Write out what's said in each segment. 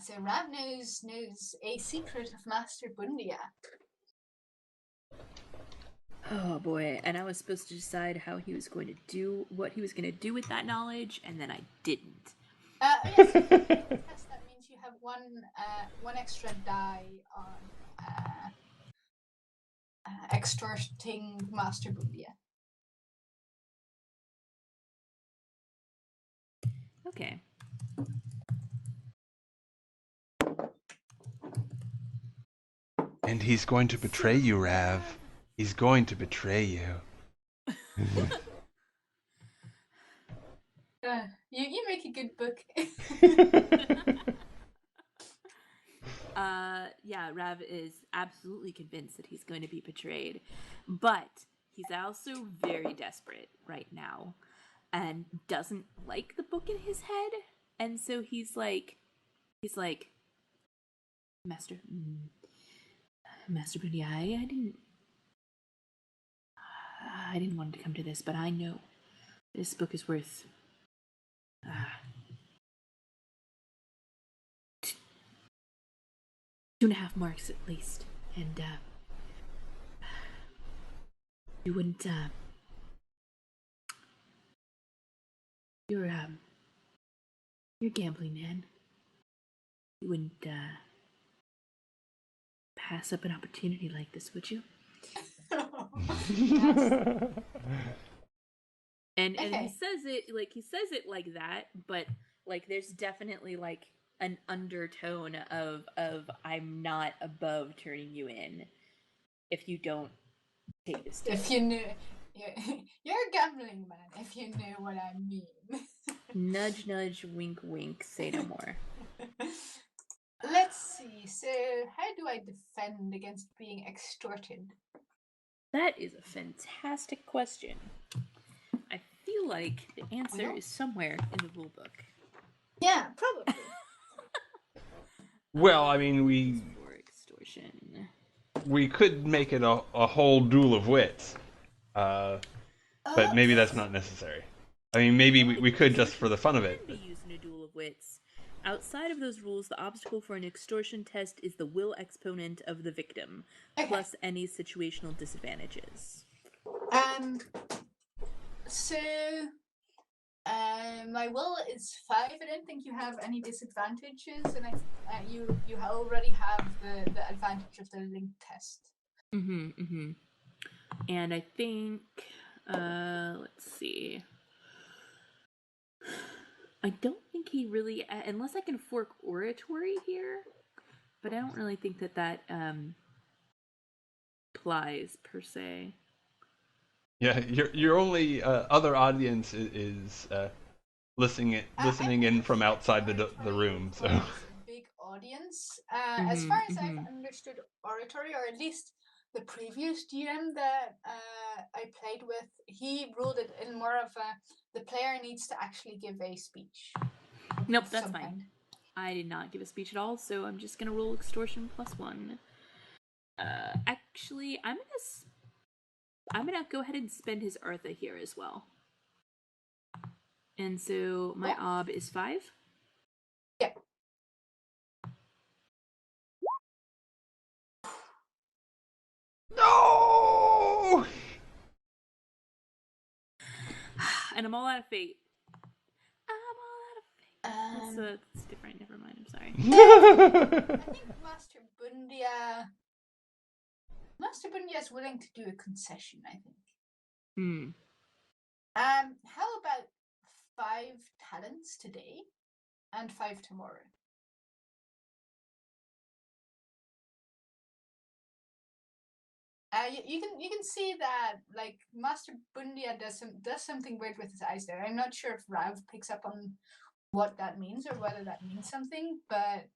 so Rav knows a secret of Master Bundia. Oh boy, and I was supposed to decide how he was going to do, what he was going to do with that knowledge, and then I didn't. Yes, that means you have one extra die on extorting Master Bundia. Okay. And he's going to betray you, Rav. He's going to betray you. You make a good book. Yeah, Rav is absolutely convinced that he's going to be betrayed, but he's also very desperate right now and doesn't like the book in his head, and so he's like, Master Bundy, I didn't want to come to this, but I know this book is worth 2.5 marks at least, and you wouldn't. You're a gambling man. You wouldn't pass up an opportunity like this, would you? And he says it like that, but like there's definitely like an undertone of I'm not above turning you in if you don't take this deal. If you knew, you're a gambling man. If you knew what I mean. Nudge, nudge, wink, wink. Say no more. Let's see. So, how do I defend against being extorted? That is a fantastic question. I feel like the answer is somewhere in the rule book. Yeah, probably. Well, I mean, we could make it a whole duel of wits, but maybe that's not necessary. I mean, maybe we could just for the fun of it. Be used in a duel of wits. Outside of those rules, the obstacle for an extortion test is the will exponent of the victim, plus any situational disadvantages. So, my will is 5. I don't think you have any disadvantages, and you already have the advantage of the link test. And I think, let's see. I don't think he really, unless I can fork oratory here, but I don't really think that applies per se. Yeah, your only other audience is listening in from outside the room. So a big audience. As far as I've understood oratory, or at least the previous GM that I played with, he ruled it in more of the player needs to actually give a speech. Nope, that's fine. I did not give a speech at all, so I'm just gonna roll extortion +1. Actually, I'm gonna go ahead and spend his Artha here as well. And so my ob is 5. Yeah. No. And I'm all out of fate. That's different. Never mind. I'm sorry. I think Master Bundia is willing to do a concession, I think. How about 5 talents today and 5 tomorrow? You can see that like Master Bundia does something weird with his eyes there. I'm not sure if Rav picks up on what that means or whether that means something, but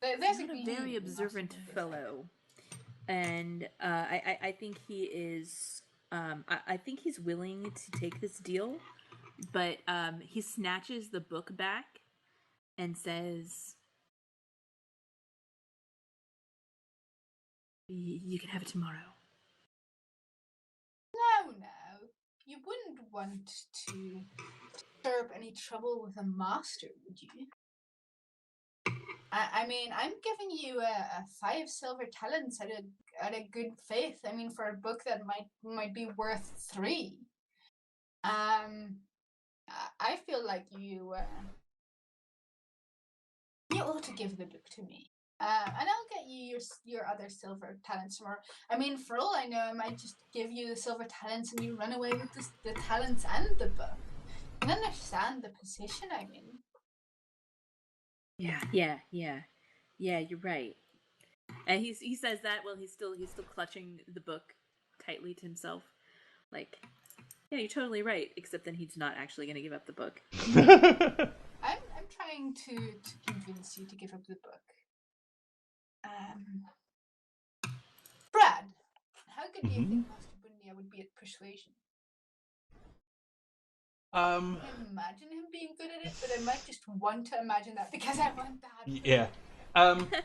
there's a very observant fellow, and I think he is. I think he's willing to take this deal, but he snatches the book back and says, "You can have it tomorrow." No, you wouldn't want to stir up any trouble with a master, would you? I mean, I'm giving you a 5 silver talents out of good faith. I mean, for a book that might be worth 3. I feel like you ought to give the book to me. And I'll get you your other silver talents tomorrow. I mean, for all I know, I might just give you the silver talents and you run away with the talents and the book. You understand the position I'm in. Yeah, you're right. And he says that while he's still clutching the book tightly to himself. Like, yeah, you're totally right, except then he's not actually going to give up the book. I'm trying to convince you to give up the book. Brad, how good do you think Master Bundia would be at persuasion? I can imagine him being good at it, but I might just want to imagine that because I want that. Yeah.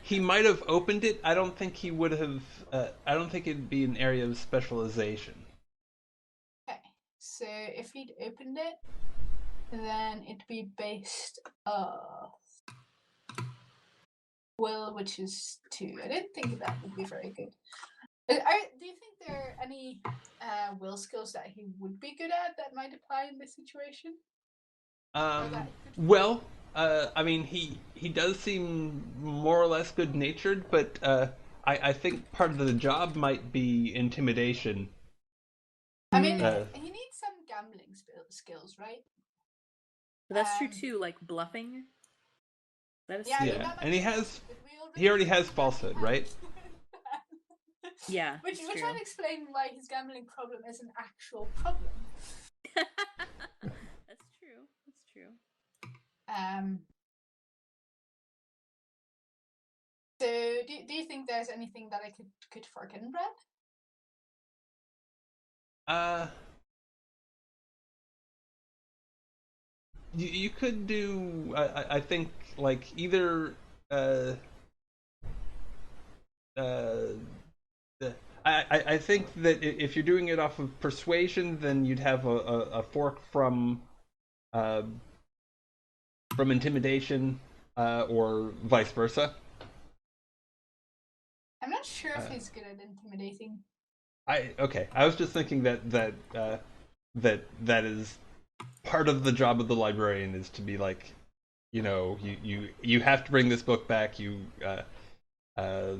He might have opened it. I don't think he would have. I don't think it'd be an area of specialization. Okay, so if he'd opened it, then it'd be based off will, which is 2. I didn't think that would be very good. Do you think there are any will skills that he would be good at that might apply in this situation? Well, I mean, he does seem more or less good-natured, but I think part of the job might be intimidation. I mean, he needs some gambling skills, right? But that's true too, like bluffing. That is and he already has falsehood, right? Yeah, which would explain why his gambling problem is an actual problem. That's true. So do you think there's anything that I could forget, Brad? You could do, I think, like either I think that if you're doing it off of persuasion, then you'd have a fork from intimidation, or vice versa. I'm not sure if he's good at intimidating. I was just thinking that is part of the job of the librarian, is to be like, you know, you have to bring this book back. You will.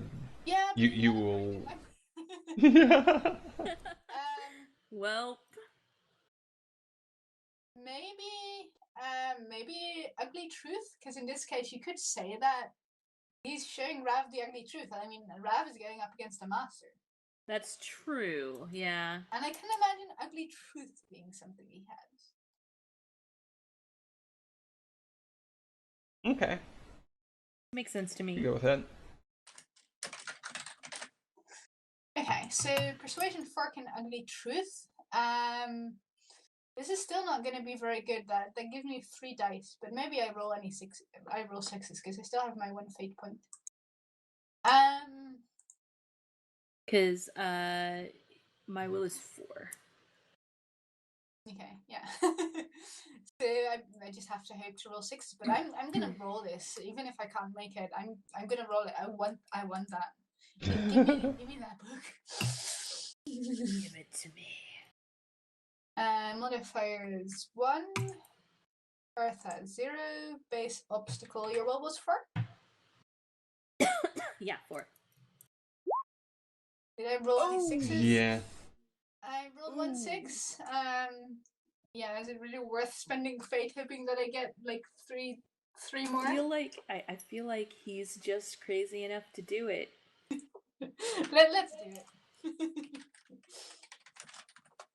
Well, maybe ugly truth, because in this case you could say that he's showing Rav the ugly truth. I mean, Rav is going up against a master. That's true, yeah. And I can imagine ugly truth being something he has. Okay. Makes sense to me. You go with that. Okay, so persuasion, fork, and ugly truth. This is still not going to be very good. That gives me 3 dice, but maybe I roll any 6. I roll 6s because I still have my 1 fate point. Because my will is 4. Okay, yeah. So I just have to hope to roll 6s, but I'm gonna roll this, even if I can't make it. I'm gonna roll it. I want that. Give me that book. Give it to me. Modifier is 1. Earth has 0. Base obstacle. Your will was 4? Yeah, 4. Did I roll any 6s? Yeah. I rolled 1 6. Yeah, is it really worth spending fate hoping that I get like 3 more? I feel like he's just crazy enough to do it. Let's do it.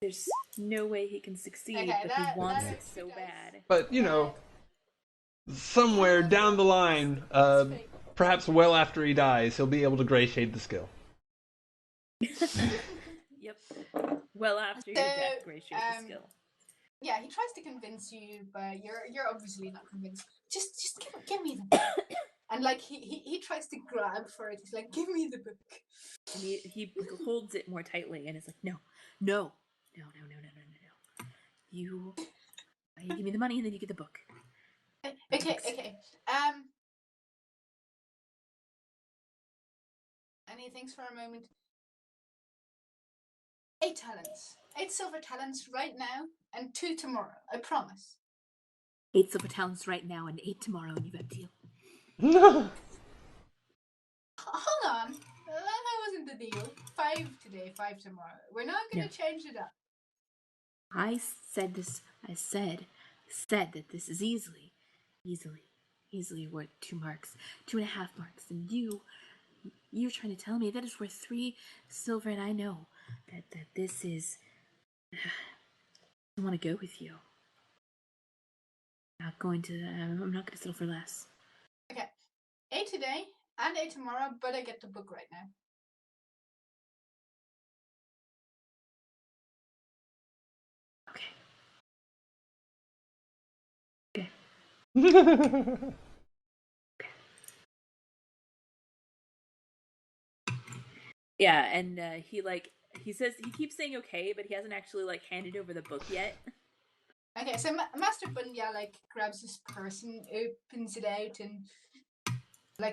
There's no way he can succeed, but he wants it so bad. But, you know, somewhere down the line, perhaps well after he dies, he'll be able to gray shade the skill. Yep. Well after your death, gray shade the skill. Yeah, he tries to convince you, but you're obviously not convinced. Just give me the book. And like he tries to grab for it. He's like, give me the book. And he holds it more tightly and is like, no. You give me the money and then you get the book. Okay. And he thinks for a moment. 8 talents. 8 silver talents right now, and 2 tomorrow. I promise. 8 silver talents right now and 8 tomorrow, and you've got a deal. Hold on. That wasn't the deal. 5 today, 5 tomorrow. We're not going to change it up. I said that this is easily worth 2 marks, 2.5 marks, and you're trying to tell me that it's worth 3 silver, and I know that this is. I want to go with you. I'm not going to settle for less. Okay, 8 today and 8 tomorrow, but I get the book right now. Okay. Yeah, and he keeps saying okay, but he hasn't actually handed over the book yet. Okay, so Master Bunya grabs his purse and opens it out and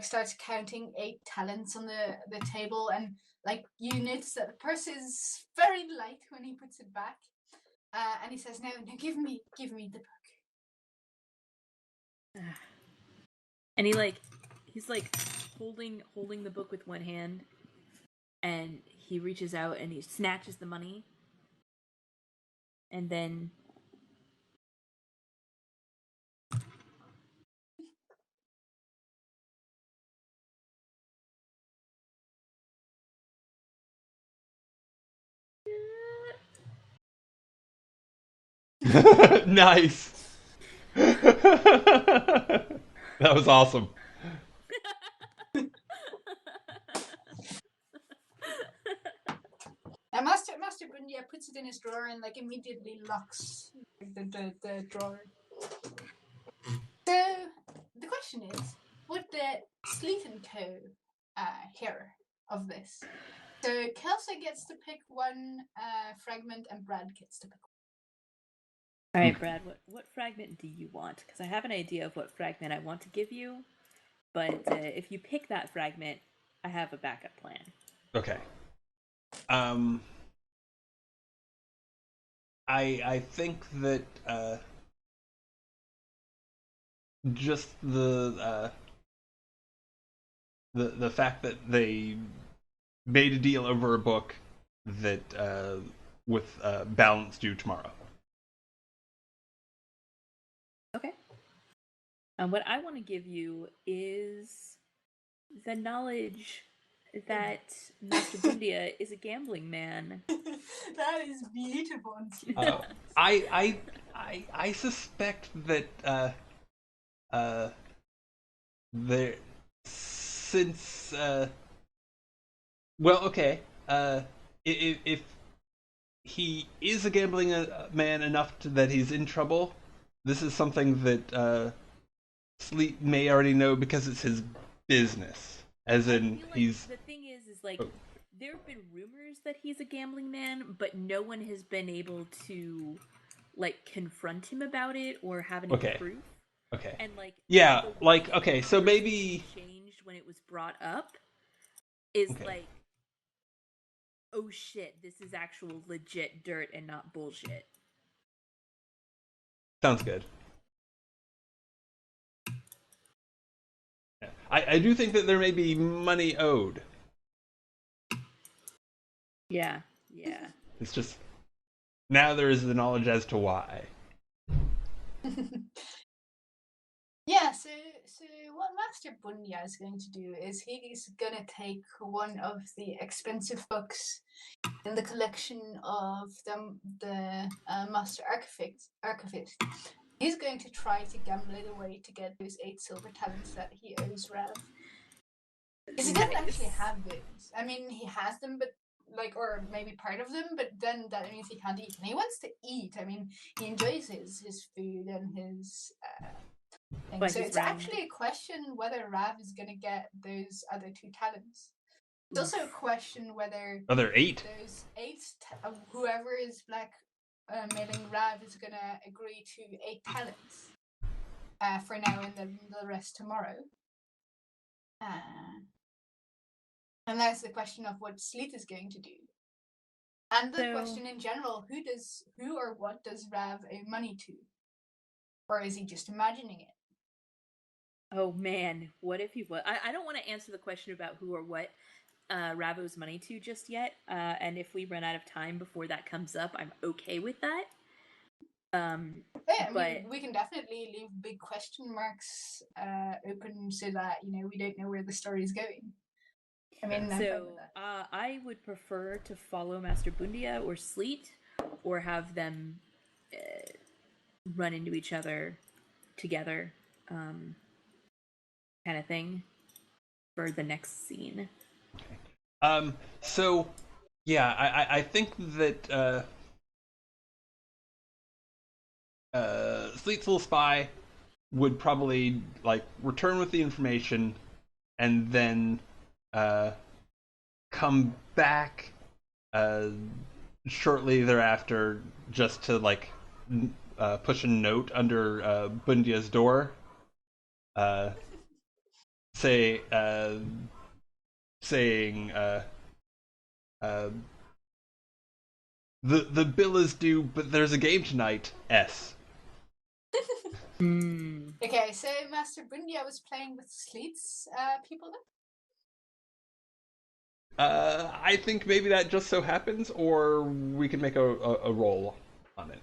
starts counting 8 talents on the table, and you notice that the purse is very light when he puts it back, and he says, "No, give me the book." And he's holding the book with one hand, and he reaches out and he snatches the money, and then Nice. That was awesome. And Master Bunya puts it in his drawer and immediately locks the drawer. So the question is, would the Sleet & Co. hear of this? So Kelsey gets to pick one fragment, and Brad gets to pick one. All right, Brad, what fragment do you want? Because I have an idea of what fragment I want to give you, but if you pick that fragment, I have a backup plan. Okay. I think that just the fact that they made a deal over a book that with balance due tomorrow. Okay. And what I want to give you is the knowledge that Master Bundia is a gambling man. That is beautiful. I suspect that there since well, okay, if he is a gambling man enough that he's in trouble, this is something that Sleet may already know because it's his business. As in, he's. The thing is there have been rumors that he's a gambling man, but no one has been able to confront him about it or have any proof. Okay. And okay, so maybe changed when it was brought up is oh shit, this is actual legit dirt and not bullshit. Sounds good. I do think that there may be money owed. Yeah. It's just now there is the knowledge as to why. Yeah, so what Master Bunya is going to do is he's going to take one of the expensive books in the collection of the Master Archivist. He's going to try to gamble it away to get those 8 silver talents that he owes Rav. Because he doesn't actually have those. I mean, he has them, but or maybe part of them, but then that means he can't eat. And he wants to eat. I mean, he enjoys his food and his thing. So it's actually a question whether Rav is going to get those other 2 talents. It's also a question whether other 8 those 8 whoever is mailing Rav is going to agree to 8 talents for now and then the rest tomorrow. And that's the question of what Sleet is going to do. And the question in general, who or what does Rav owe money to? Or is he just imagining it? Oh man, what if he was? I don't want to answer the question about who or what Rav owes money to just yet. And if we run out of time before that comes up, I'm okay with that. We can definitely leave big question marks open so that we don't know where the story is going. I would prefer to follow Master Bundia or Sleet, or have them run into each other together, kind of thing, for the next scene. Okay. So, yeah, I think that Sleet's little spy would probably return with the information, and then come back shortly thereafter, just to push a note under Bundia's door, saying the bill is due, but there's a game tonight. S. Okay, so Master Bundia was playing with Sleet's people then? I think maybe that just so happens, or we can make a roll on it.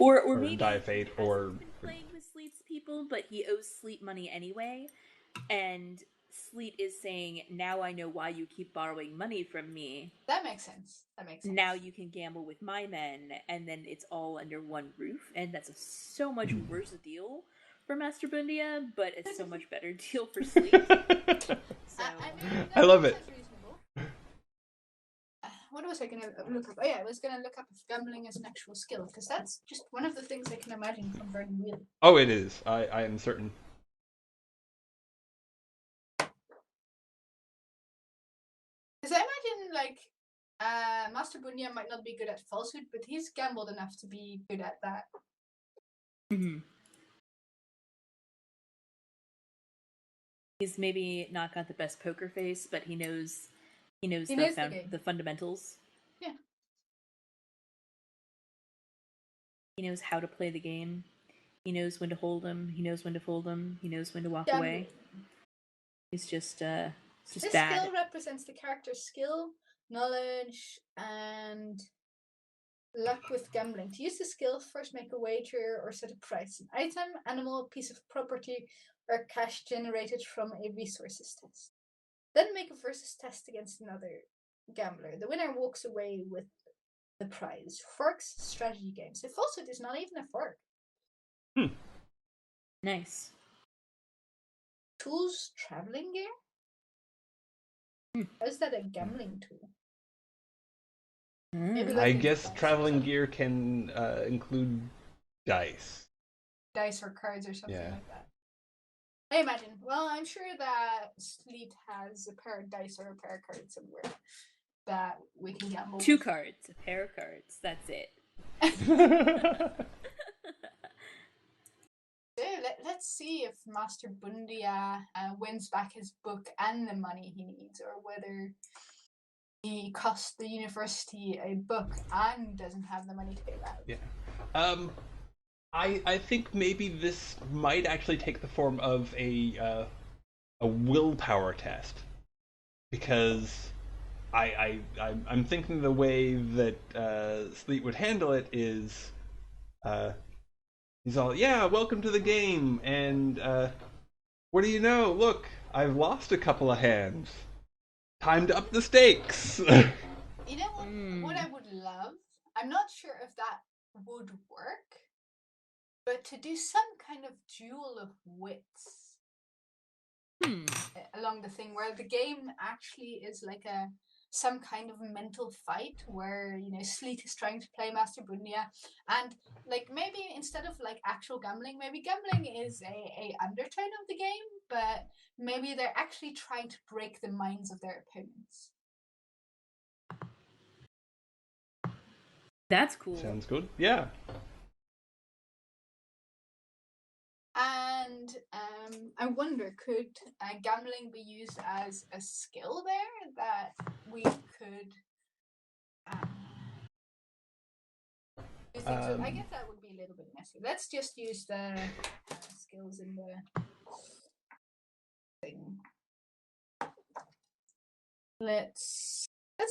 Or maybe die of fate, or playing with Sleet's people, but he owes Sleet money anyway, and Sleet is saying, "Now I know why you keep borrowing money from me." That makes sense. Now you can gamble with my men, and then it's all under one roof, and that's so much worse a deal for Master Bundia, but it's so much better deal for Sleet. I love it. What was I going to look up? Oh yeah, I was going to look up if gambling is an actual skill, because that's just one of the things I can imagine from Burning Wheel. Oh, it is. I am certain. Because I imagine, Master Bundia might not be good at falsehood, but he's gambled enough to be good at that. Mm-hmm. He's maybe not got the best poker face, but he knows the fundamentals. Yeah. He knows how to play the game. He knows when to hold them. He knows when to fold them. He knows when to walk away. He's just bad. This skill represents the character's skill, knowledge, and luck with gambling. To use the skill, first make a wager or set a price. An item, animal, piece of property, or cash generated from a resources test. Then make a versus test against another gambler. The winner walks away with the prize. Forks, strategy game. So falsehood is not even a fork. Nice. Tools, traveling gear? How is that a gambling tool? I guess traveling gear can include dice. Dice or cards or something like that. I imagine. Well, I'm sure that Sleet has a pair of dice or a pair of cards somewhere that we can gamble 2 with. cards, a pair of cards. That's it. So let's see if Master Bundia wins back his book and the money he needs, or whether he cost the university a book and doesn't have the money to pay that. Yeah. I think maybe this might actually take the form of a willpower test, because I'm thinking the way that Sleet would handle it is he's all, yeah, welcome to the game, and what do you know? Look, I've lost a couple of hands. Time to up the stakes. You know what I would love? I'm not sure if that would work, but to do some kind of duel of wits along the thing, where the game actually is like some kind of mental fight, where Sleet is trying to play Master Bundia, and maybe instead of actual gambling, maybe gambling is a undertone of the game, but maybe they're actually trying to break the minds of their opponents. That's cool. Sounds good. Yeah. And I wonder, could gambling be used as a skill there that we could do things with? I guess that would be a little bit messy. Let's just use the skills in the thing. Let's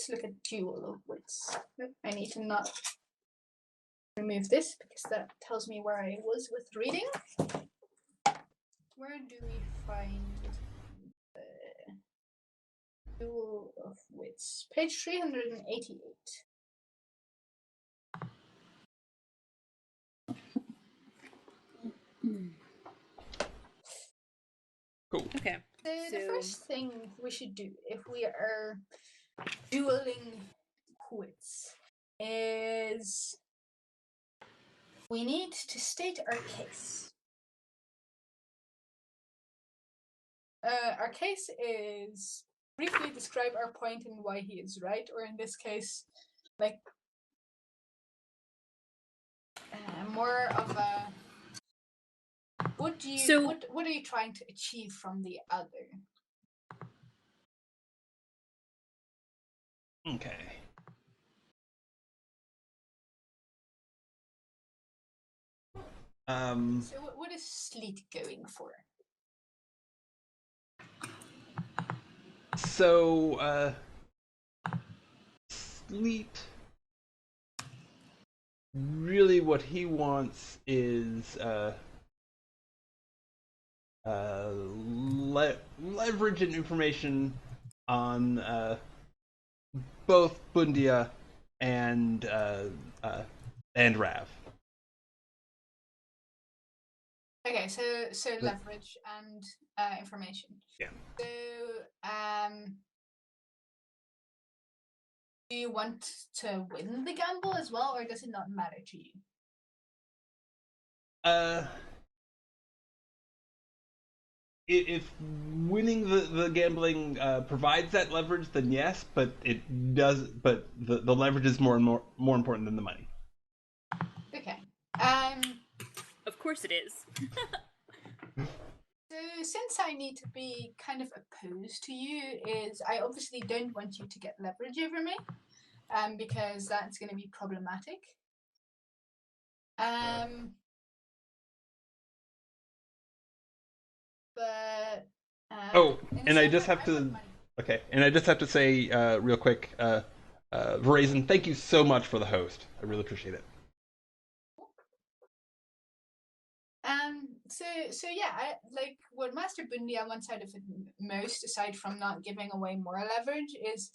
look at Duel of Wits. I need to not remove this because that tells me where I was with reading. Where do we find the Duel of Wits? Page 388. Cool. Okay. So the first thing we should do if we are dueling wits is we need to state our case. Our case is briefly describe our point and why he is right, or in this case, like more of a what are you trying to achieve from the other? Okay. So what is Sleet going for? So, Sleet, really what he wants is leverage and information on both Bundia and Rav. Okay, so leverage and information. Yeah. So, do you want to win the gamble as well, or does it not matter to you? If winning the gambling provides that leverage, then yes, but it does. But the leverage is more important than the money. Okay. Of course it is. So since I need to be kind of opposed to you, is I obviously don't want you to get leverage over me, because that's going to be problematic. But and I just have to. Okay, and I just have to say real quick, Verizon, thank you so much for the host. I really appreciate it. So yeah, I like what Master Bundia wants out of it most, aside from not giving away more leverage, is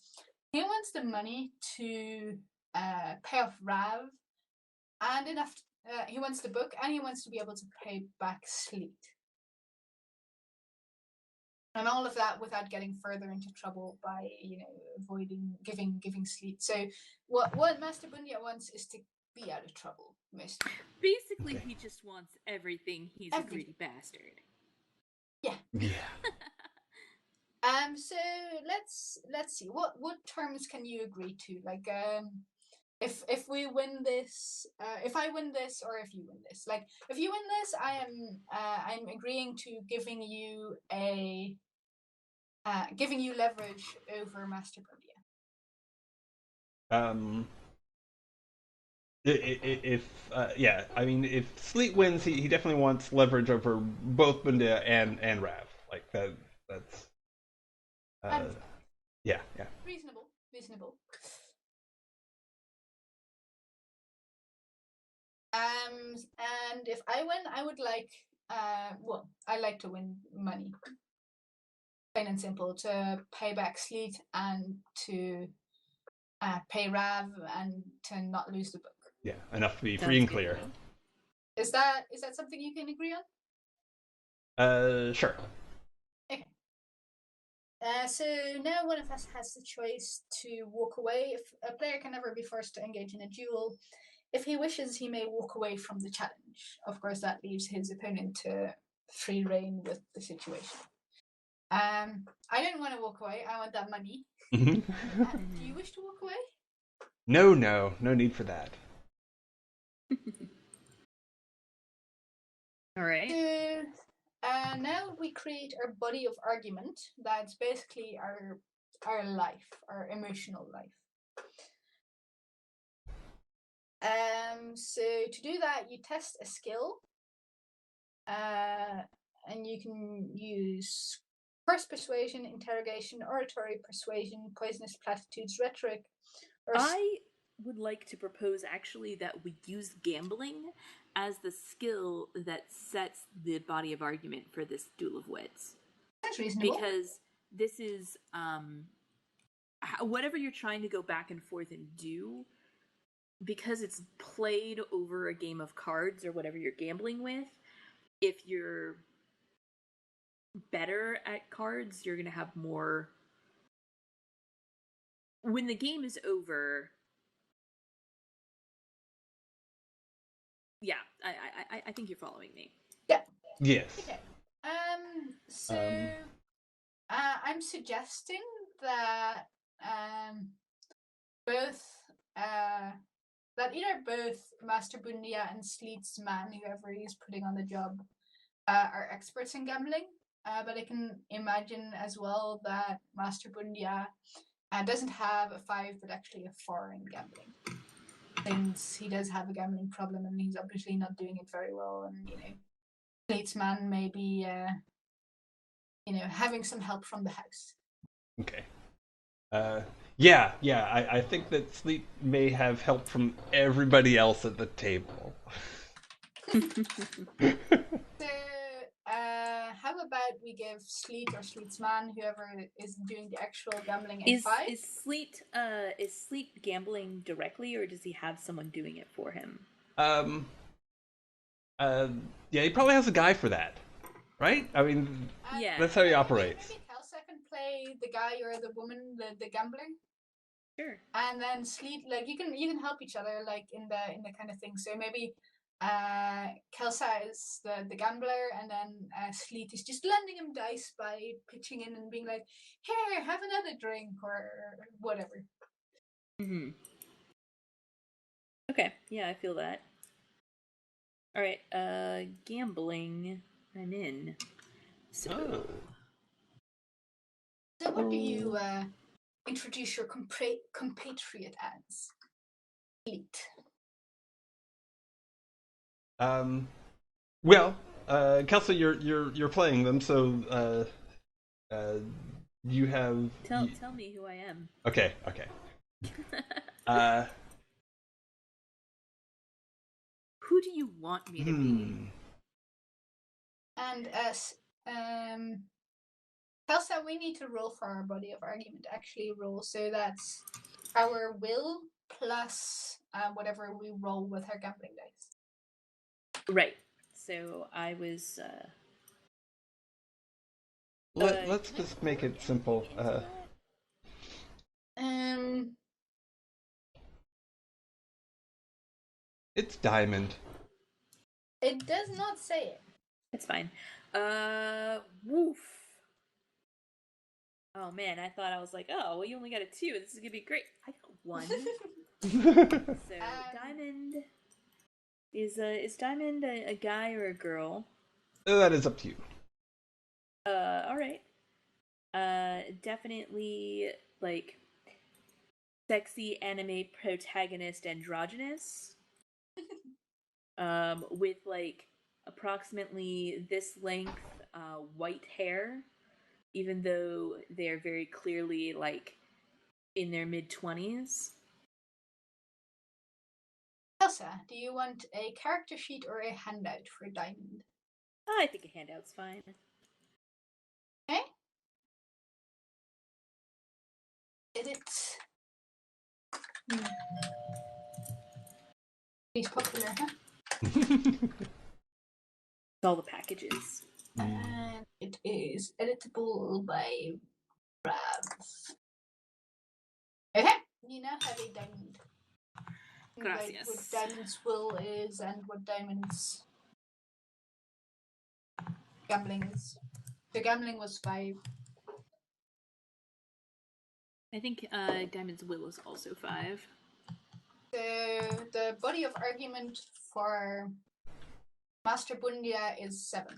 he wants the money to pay off Rav, and enough. He wants the book, and he wants to be able to pay back Sleet, and all of that without getting further into trouble by avoiding giving Sleet. So what Master Bundia wants is to be out of trouble. Basically, he just wants everything. He's a greedy bastard. Yeah. So let's see. What terms can you agree to? Like, if we win this, if I win this, or if you win this. Like, if you win this, I'm agreeing to giving you leverage over Master Bundia. If Sleet wins, he definitely wants leverage over both Bundia and Rav. Like that's yeah. Reasonable. And if I win, I would like I like to win money. Plain and simple, to pay back Sleet and to pay Rav and to not lose the book. Yeah, enough to be free and clear. Is that something you can agree on? Sure. Okay. So now one of us has the choice to walk away. If a player can never be forced to engage in a duel, if he wishes, he may walk away from the challenge. Of course, that leaves his opponent to free reign with the situation. I don't want to walk away. I want that money. Do you wish to walk away? No need for that. All right. So, now we create our body of argument. That's basically our life, our emotional life. So to do that, you test a skill, and you can use first persuasion, interrogation, oratory, persuasion, poisonous platitudes, rhetoric. I would like to propose actually that we use gambling as the skill that sets the body of argument for this duel of wits. That's reasonable. Because this is whatever you're trying to go back and forth and do, because it's played over a game of cards or whatever you're gambling with, if you're better at cards, you're going to have more. When the game is over, yeah, I think you're following me. Yeah. Yes. Okay. So I'm suggesting that either both Master Bundia and Sleet's man, whoever he's putting on the job, are experts in gambling. But I can imagine as well that Master Bundia doesn't have a 5, but actually a 4 in gambling. Since he does have a gambling problem and he's obviously not doing it very well, and Sleet's man may be having some help from the house. Okay. Yeah, I think that Sleet may have help from everybody else at the table. So, how about we give Sleet or Sleet's man, whoever is doing the actual gambling, a 5? Is Sleet gambling directly, or does he have someone doing it for him? Yeah, he probably has a guy for that, right? I mean, yeah, that's how he operates. Maybe Kelsa can play the guy or the woman, the gambler. Sure. And then Sleet, like you can help each other, like in the kind of thing. So maybe Kelsa is the gambler, and then Sleet is just lending him dice by pitching in and being like, "Here, have another drink," or whatever. Mm-hmm. Okay, yeah, I feel that. All right, gambling. I'm in. So what do you introduce your compatriot as? Sleet. Well, Kelsa, you're playing them, so you have. Tell me who I am. Okay. Who do you want me to be? And as Kelsa, we need to roll for our body of argument. Actually, roll. So that's our will plus whatever we roll with our gambling dice. Right. So I was. Let's just make it simple. It's diamond. It does not say it. It's fine. Woof. Oh man, I thought I was like, oh, well, you only got a 2. This is gonna be great. I got 1. So diamond is diamond a guy or a girl? That is up to you. All right. Definitely like sexy anime protagonist androgynous. With like approximately this length white hair, even though they're very clearly like in their mid-20s. Elsa, do you want a character sheet or a handout for Diamond? I think a handout's fine. Okay. Edit. He's popular, huh? All the packages. And it is editable by Rav. Okay, you now have a diamond. Gracias. Like what Diamond's will is and what Diamond's gambling is. The gambling was 5. I think Diamond's will is also 5. The body of argument for Master Bundia is 7.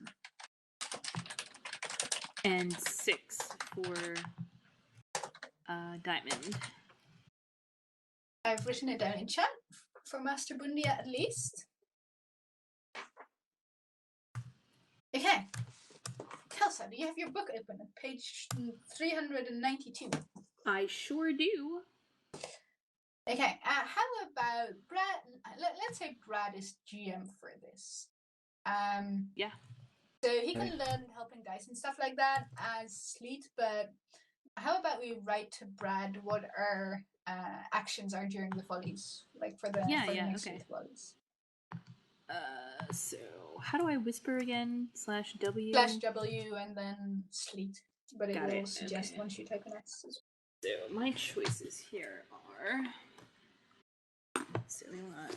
And 6 for Diamond. I've written it down in chat for Master Bundia at least. Okay. Kelsa, do you have your book open at page 392? I sure do. Okay, how about Brad? Let's say Brad is GM for this. Yeah. So he can learn helping dice and stuff like that as Sleet, but how about we write to Brad what our actions are during the follies, like for the next week's follies. So how do I whisper again? /W? /W and then Sleet, but it will suggest once you type an S. So my choices here are. So we want.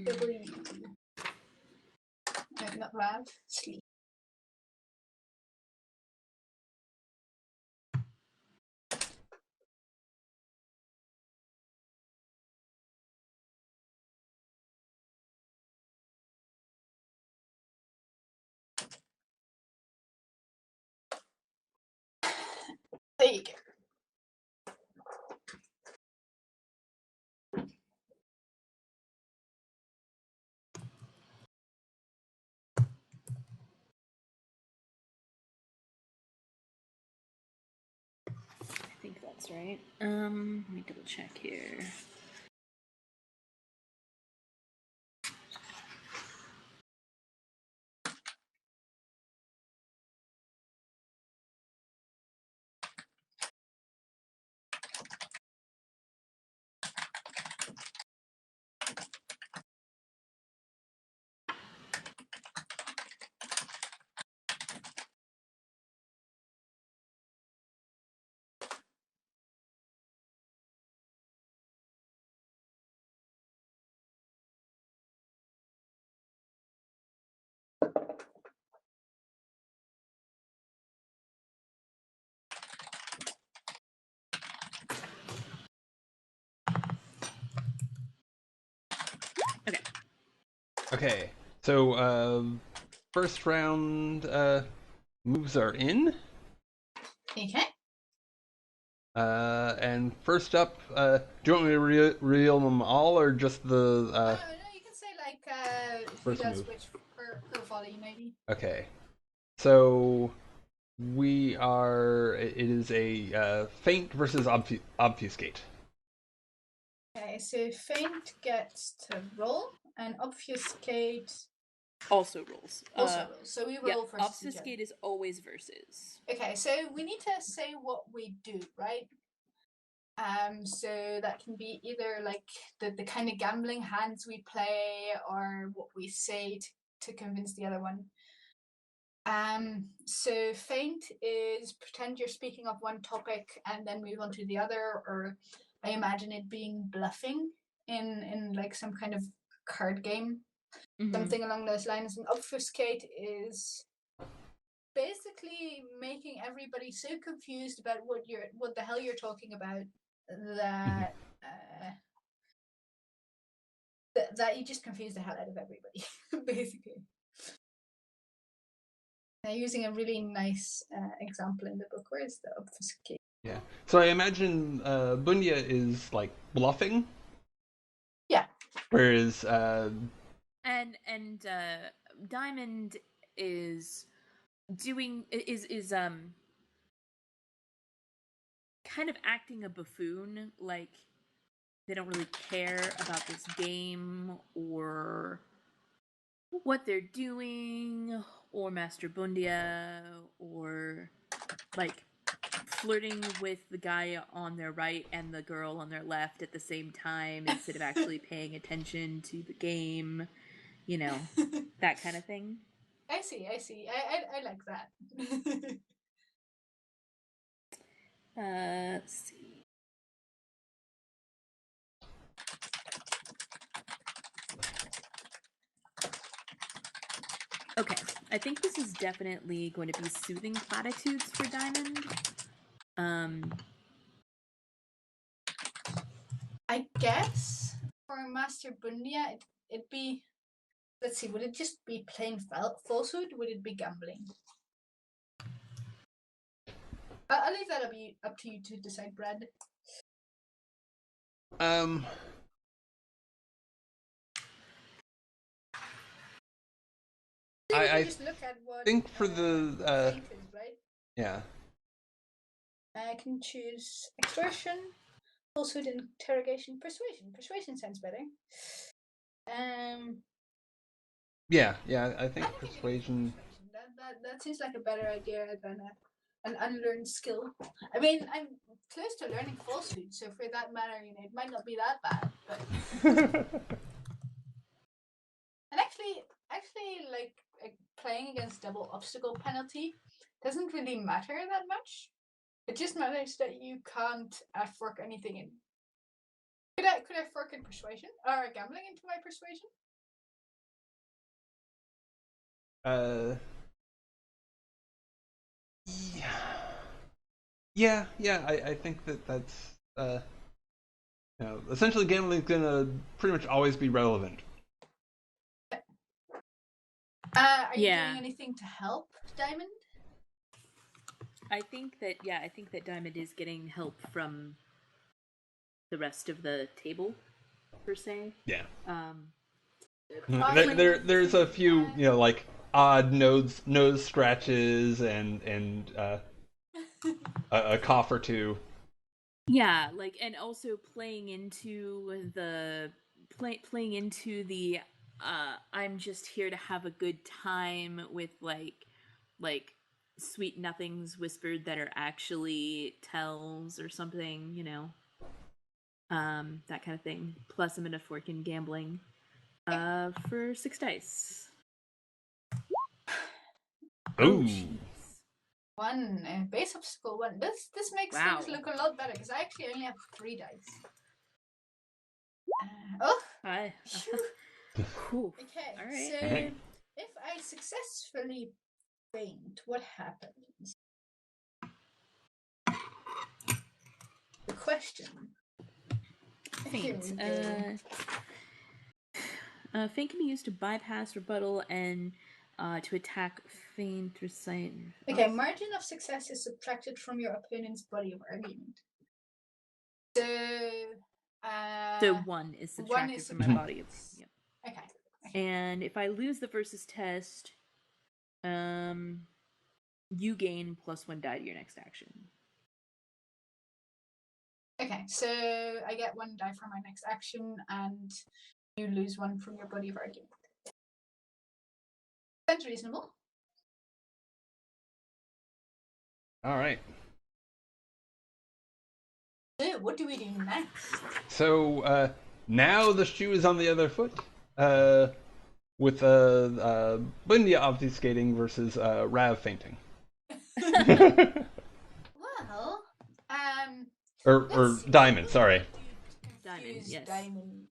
W. No, not Rav. Sleet. There you go. I think that's right. Let me double check here. Okay, so first round moves are in. Okay. And first up, do you want me to reel them all, or just the? No, you can say like who does move. which per volley, maybe. Okay, so we are. It is a feint versus obfuscate. Okay, so feint gets to roll, and obfuscate also rolls. rolls. So we roll first. Obfuscate is always versus. Okay, so we need to say what we do, right? So that can be either like the kind of gambling hands we play, or what we say to convince the other one. So feint is pretend you're speaking of one topic and then move on to the other, or I imagine it being bluffing in like some kind of card game, something along those lines. And obfuscate is basically making everybody so confused about what the hell you're talking about that that you just confuse the hell out of everybody, basically. They're using a really nice example in the book. Where is the obfuscate? Yeah. So I imagine Bundia is like bluffing. Yeah. Whereas and Diamond is doing is kind of acting a buffoon, like they don't really care about this game or what they're doing or Master Bundia or like flirting with the guy on their right and the girl on their left at the same time instead of actually paying attention to the game, you know, that kind of thing. I see. I like that. Let's see. Okay, I think this is definitely going to be soothing platitudes for Diamond. I guess for Master Bundia, it'd be. Let's see, would it just be plain falsehood? Would it be gambling? I'll leave that up to you to decide, Brad. I just look at what think for the fate is, right? Yeah. I can choose extortion, falsehood, interrogation, persuasion. Persuasion sounds better. Yeah, I think persuasion. That seems like a better idea than an unlearned skill. I mean, I'm close to learning falsehood, so for that matter, it might not be that bad. But and actually, like playing against double obstacle penalty doesn't really matter that much. It just matters that you can't fork anything in. Could I fork in persuasion or gambling into my persuasion? Yeah. I think that's essentially gambling is gonna pretty much always be relevant. Are you doing anything to help Diamond? I think that Diamond is getting help from the rest of the table, per se. Yeah. There's a few, like odd nose scratches and a cough or two. Yeah, like, and also playing into the I'm just here to have a good time with like sweet nothings whispered that are actually tells or something, that kind of thing. Plus I'm gonna fork in gambling for 6 dice. Ooh. One base obstacle 1. This makes things look a lot better because I actually only have 3 dice. Hi. Okay, all right. So if I successfully faint, what happens? The question. Faint. Faint can be used to bypass rebuttal and to attack feint through sight. Okay, margin of success is subtracted from your opponent's body of argument. So 1 is subtracted from my body of yep. Okay. And if I lose the versus test, you gain +1 die to your next action. Okay, so I get 1 die for my next action, and you lose 1 from your body of argument. Sounds reasonable. All right. So, what do we do next? So now the shoe is on the other foot. With Bundia obfuscating versus Rav fainting. Well, or Diamond, sorry. Diamond, yes. Diamond.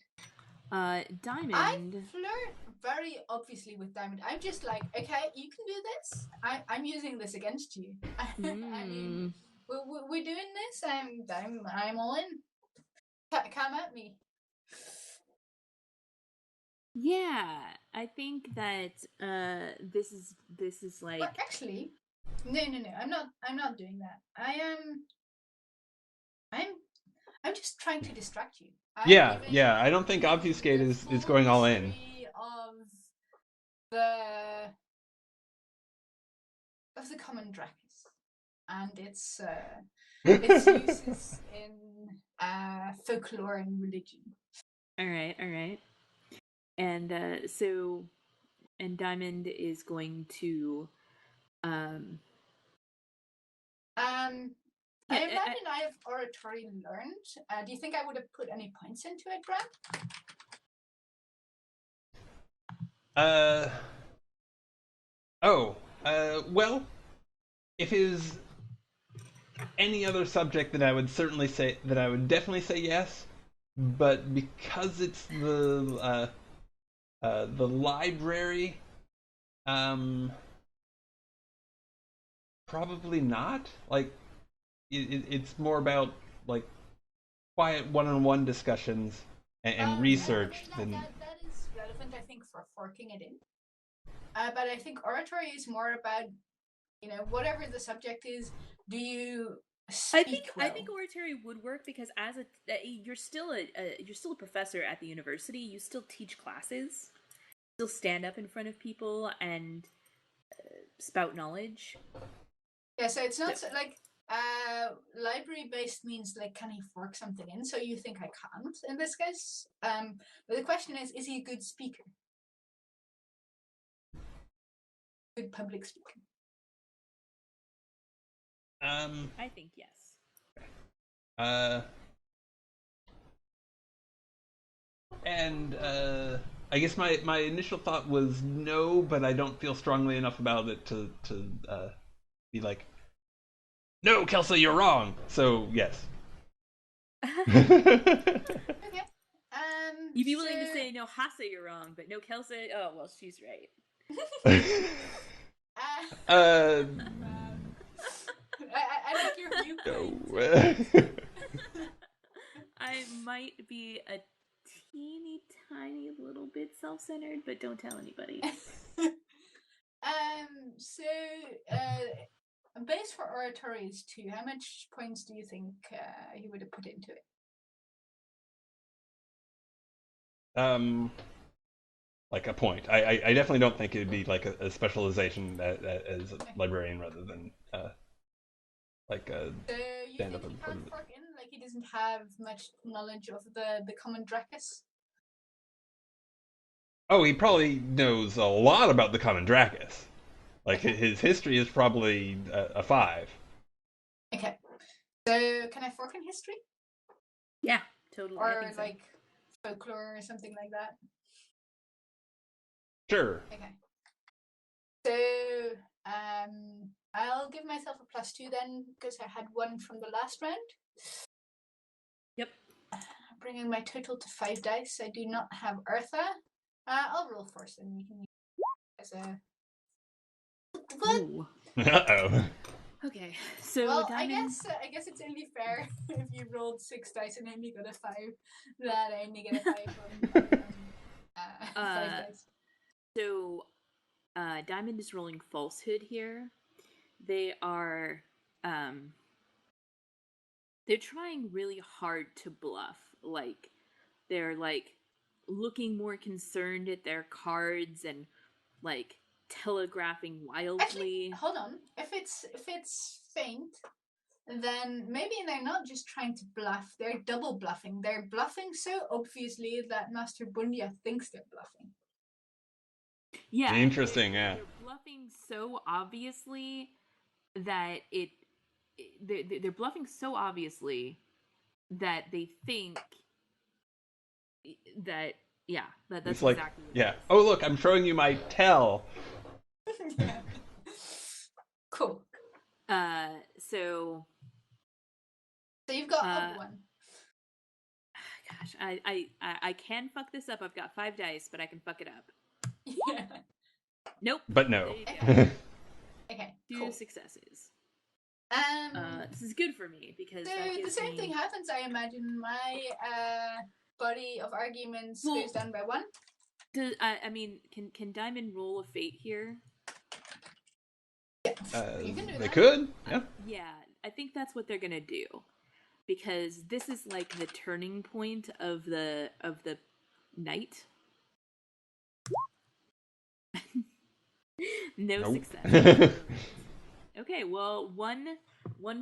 Diamond. I flirt very obviously with Diamond. I'm just like, okay, you can do this. I'm using this against you. I mean, we're doing this. I'm all in. Come at me. Yeah, I think that this is like. Well, actually, no. I'm not doing that. I'm just trying to distract you. Yeah. I don't think obfuscate is going all in. Of the common Dracus and its uses in folklore and religion. All right. And and Diamond is going to I imagine I have oratory learned. Do you think I would have put any points into it, Brad? Well, if his any other subject, then I would definitely say yes. But because it's the library, probably not. Like, it's more about like quiet one-on-one discussions and research I mean, than. that is relevant, I think, for forking it in. But I think oratory is more about, whatever the subject is, do you speak well? I think oratory would work because you're still a professor at the university. You still teach classes, still stand up in front of people and spout knowledge. Yeah, so it's not like library based means like, can he fork something in? So you think I can't in this case? But the question is he a good speaker? Good public speaker? I think yes. And I guess my initial thought was no, but I don't feel strongly enough about it to be like, no, Kelsey, you're wrong. So yes. Okay. You'd be willing to say no, Hasa, you're wrong, but no, Kelsey. Oh well, she's right. I like your viewpoint. No. I might be a teeny tiny little bit self-centered, but don't tell anybody. So base for oratory is 2. How much points do you think he would have put into it? Like a point. I definitely don't think it would be like a specialization as a librarian rather than like a stand up in front of it. Like he doesn't have much knowledge of the common Dracus? Oh, he probably knows a lot about the common Dracus. Like his history is probably a 5. Okay. So can I fork in history? Yeah, totally. Or like folklore or something like that? Sure. Okay. So I'll give myself a +2 then, because I had 1 from the last round. Yep. Bringing my total to 5 dice. I do not have Eartha. I'll roll first, and you can use it as a. What? Uh-oh. Okay, so well, Diamond... I guess it's only fair if you rolled 6 dice and only got a 5, that I only get a 5 from 5 dice. So, Diamond is rolling falsehood here. They are, they're trying really hard to bluff. Like, they're like looking more concerned at their cards and like telegraphing wildly. Actually, hold on. If it's feint, then maybe they're not just trying to bluff, they're double bluffing. They're bluffing so obviously that Master Bundia thinks they're bluffing. Yeah. Interesting, they're bluffing so obviously that they're bluffing so obviously that they think that, that's it's like, exactly what it is. Oh, look, I'm showing you my tell. Yeah. Cool. So you've got up 1. Gosh, I can fuck this up. I've got 5 dice, but I can fuck it up. Yeah. Nope. But no. Okay. 2 cool. successes. This is good for me because so the same thing happens. I imagine my body of arguments goes down by 1. I mean, can Diamond roll a fate here? You can do they that. could. Yeah. Yeah, I think that's what they're gonna do, because this is like the turning point of the night. No success. Okay, well, one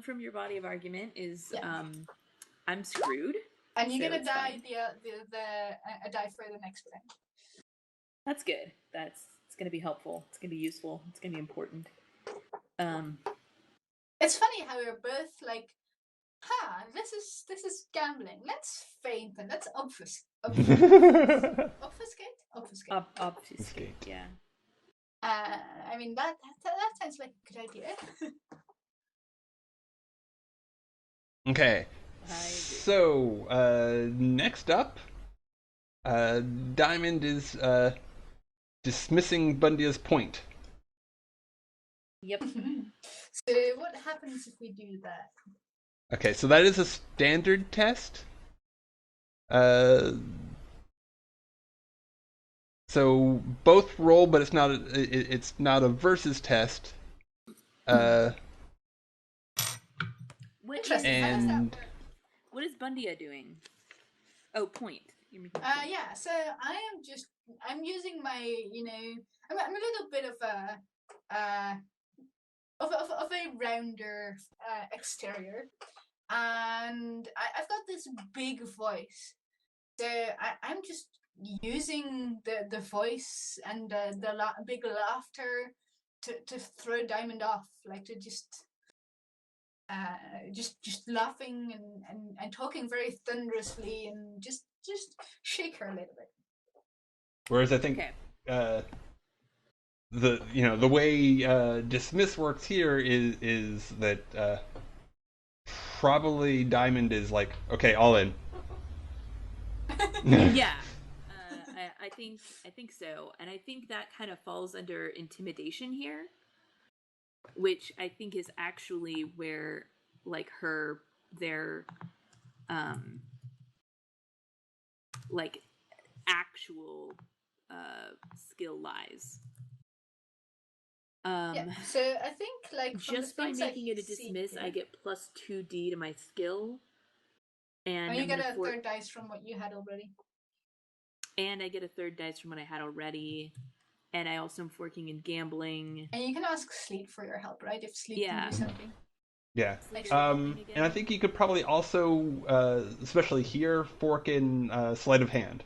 from your body of argument is I'm screwed. And you're gonna die a die for the next round. That's good. It's gonna be helpful. It's gonna be useful. It's gonna be important. It's funny how we're both like, this is gambling. Let's feint and let's obfuscate. Obfuscate. Yeah. I mean that sounds like a good idea. Okay. So, next up, Diamond is dismissing Bundia's point. Yep. So what happens if we do that? Okay, so that is a standard test. So both roll, but it's not a versus test. Interesting. What is Bundia doing? Oh, point. Yeah. So I'm using my, I'm a little bit of a rounder exterior, and I've got this big voice. So I'm just using the voice and the big laughter to throw Diamond off, like to just laughing and talking very thunderously and just shake her a little bit. Whereas I think the way dismiss works here is that probably Diamond is like, okay, all in. Yeah. I think so, and I think that kind of falls under intimidation here, which I think is actually where like their like actual skill lies. Yeah, so I think like just by making it a dismiss, I get +2d to my skill, and you get a third dice from what you had already. And I get a third dice from what I had already, and I also am forking in gambling. And you can ask Sleep for your help, right? If Sleep can do something. Yeah. And I think you could probably also, especially here, fork in sleight of hand.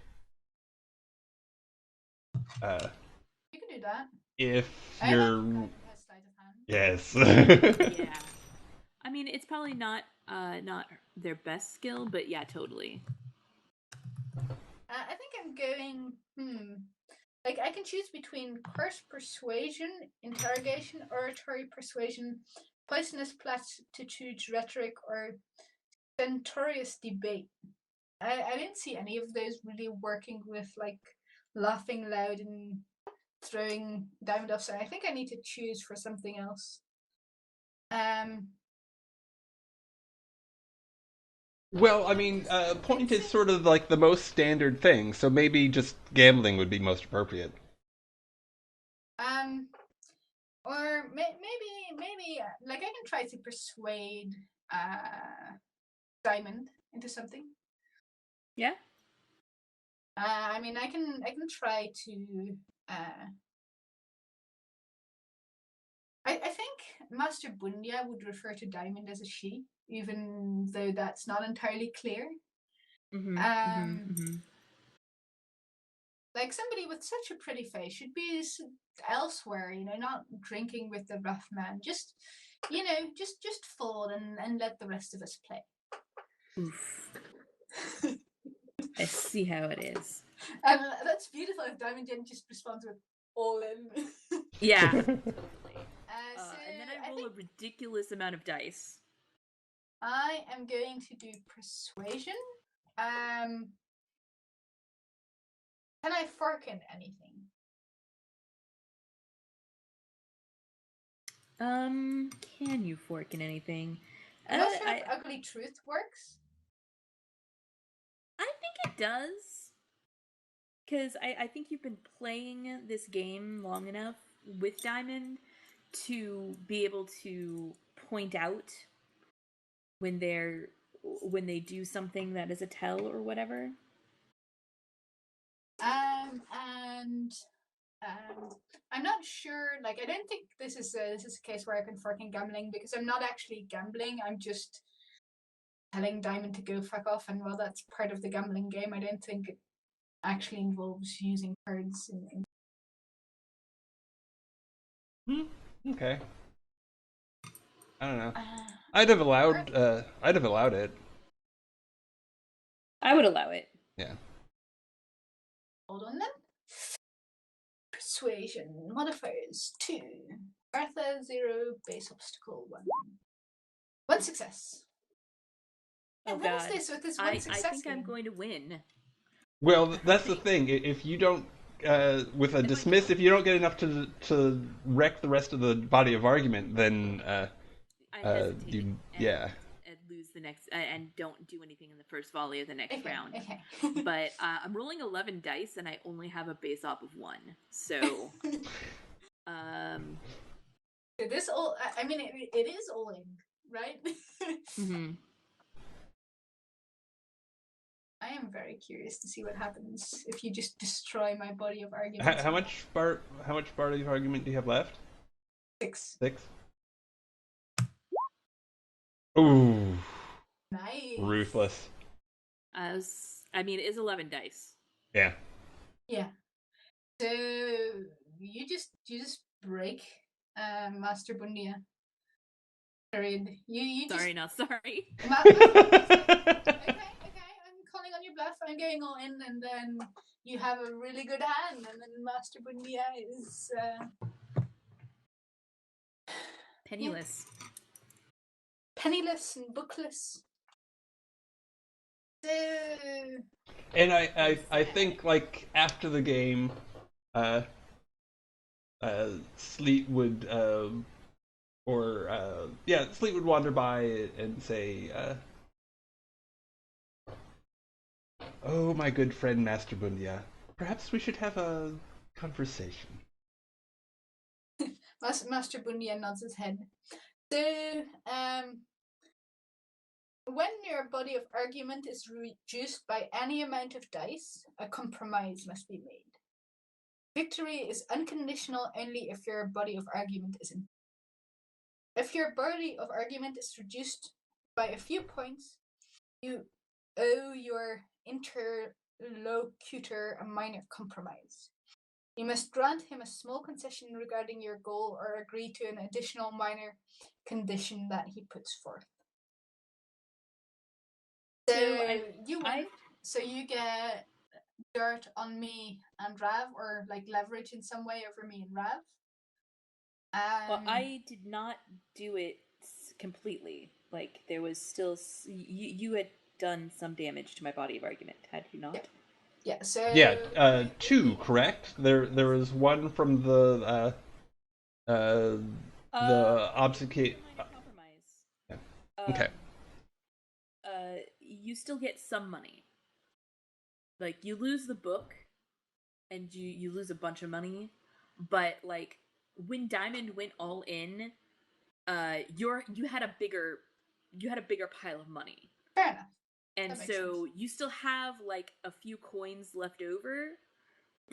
You can do that. If you're... Yes. Yeah. I mean, it's probably not their best skill, but yeah, totally. I think I'm going, like I can choose between Curse Persuasion, Interrogation, Oratory Persuasion, Poisonous Platitudes, Rhetoric, or Centaurus Debate. I didn't see any of those really working with like laughing loud and throwing Diamond off, so I think I need to choose for something else. Well, I mean, point is sort of like the most standard thing, so maybe just gambling would be most appropriate. Or maybe like I can try to persuade Diamond into something. Yeah. I mean, I can try to. I think Master Bundia would refer to Diamond as a she, even though that's not entirely clear. Like somebody with such a pretty face should be elsewhere, not drinking with the rough man. Just, just fall and let the rest of us play. Oof. I see how it is. And that's beautiful if Diamond Jen just responds with all in. Yeah. Totally. And then I roll a ridiculous amount of dice. I am going to do persuasion. Can I fork in anything? Can you fork in anything? I'm not sure if Ugly Truth works. I think it does. Because I think you've been playing this game long enough with Diamond to be able to point out when they do something that is a tell or whatever. I'm not sure. Like, I don't think this is a case where I can fork in gambling because I'm not actually gambling. I'm just telling Diamond to go fuck off. And while that's part of the gambling game, I don't think it actually involves using cards. Okay. I don't know. I'd have allowed it. I would allow it. Yeah. Hold on then. Persuasion modifiers 2. Bertha 0, base obstacle 1. 1 success. Oh God. This with this one success I think game. I'm going to win. Well, that's the thing. If you don't, with a dismiss, if you don't get enough to wreck the rest of the body of argument, then I hesitate and lose the next, and don't do anything in the first volley of the next round. Okay. But I'm rolling 11 dice, and I only have a base op of 1. So, this all. I mean, it is all in, right? Mm-hmm. I am very curious to see what happens if you just destroy my body of argument. How much body of argument do you have left? 6. 6. Ooh. Nice. Ruthless. I mean, it is 11 dice. Yeah. Yeah. So you just break Master Bundia. You sorry, just... not sorry. Okay. I'm calling on your bluff. I'm going all in, and then you have a really good hand, and then Master Bundia is penniless. Yeah. Penniless and bookless. And I think, like, after the game, Sleet would Sleet would wander by and say, "Oh, my good friend Master Bundia, perhaps we should have a conversation." Master Bundia nods his head. So, when your body of argument is reduced by any amount of dice, a compromise must be made. Victory is unconditional only if your body of argument is in. If your body of argument is reduced by a few points, you owe your interlocutor a minor compromise. You must grant him a small concession regarding your goal or agree to an additional minor condition that he puts forth. So you win. So you get dirt on me and Rav, or like leverage in some way over me and Rav. Well, I did not do it completely. Like, there was still... You had done some damage to my body of argument, had you not? Yeah, so... Yeah, 2, correct? There was one from the obfuscate... compromise. Yeah. Okay. You still get some money. Like, you lose the book, and you lose a bunch of money, but, like, when Diamond went all in, you had a bigger pile of money. Fair enough. And so you still have, like, a few coins left over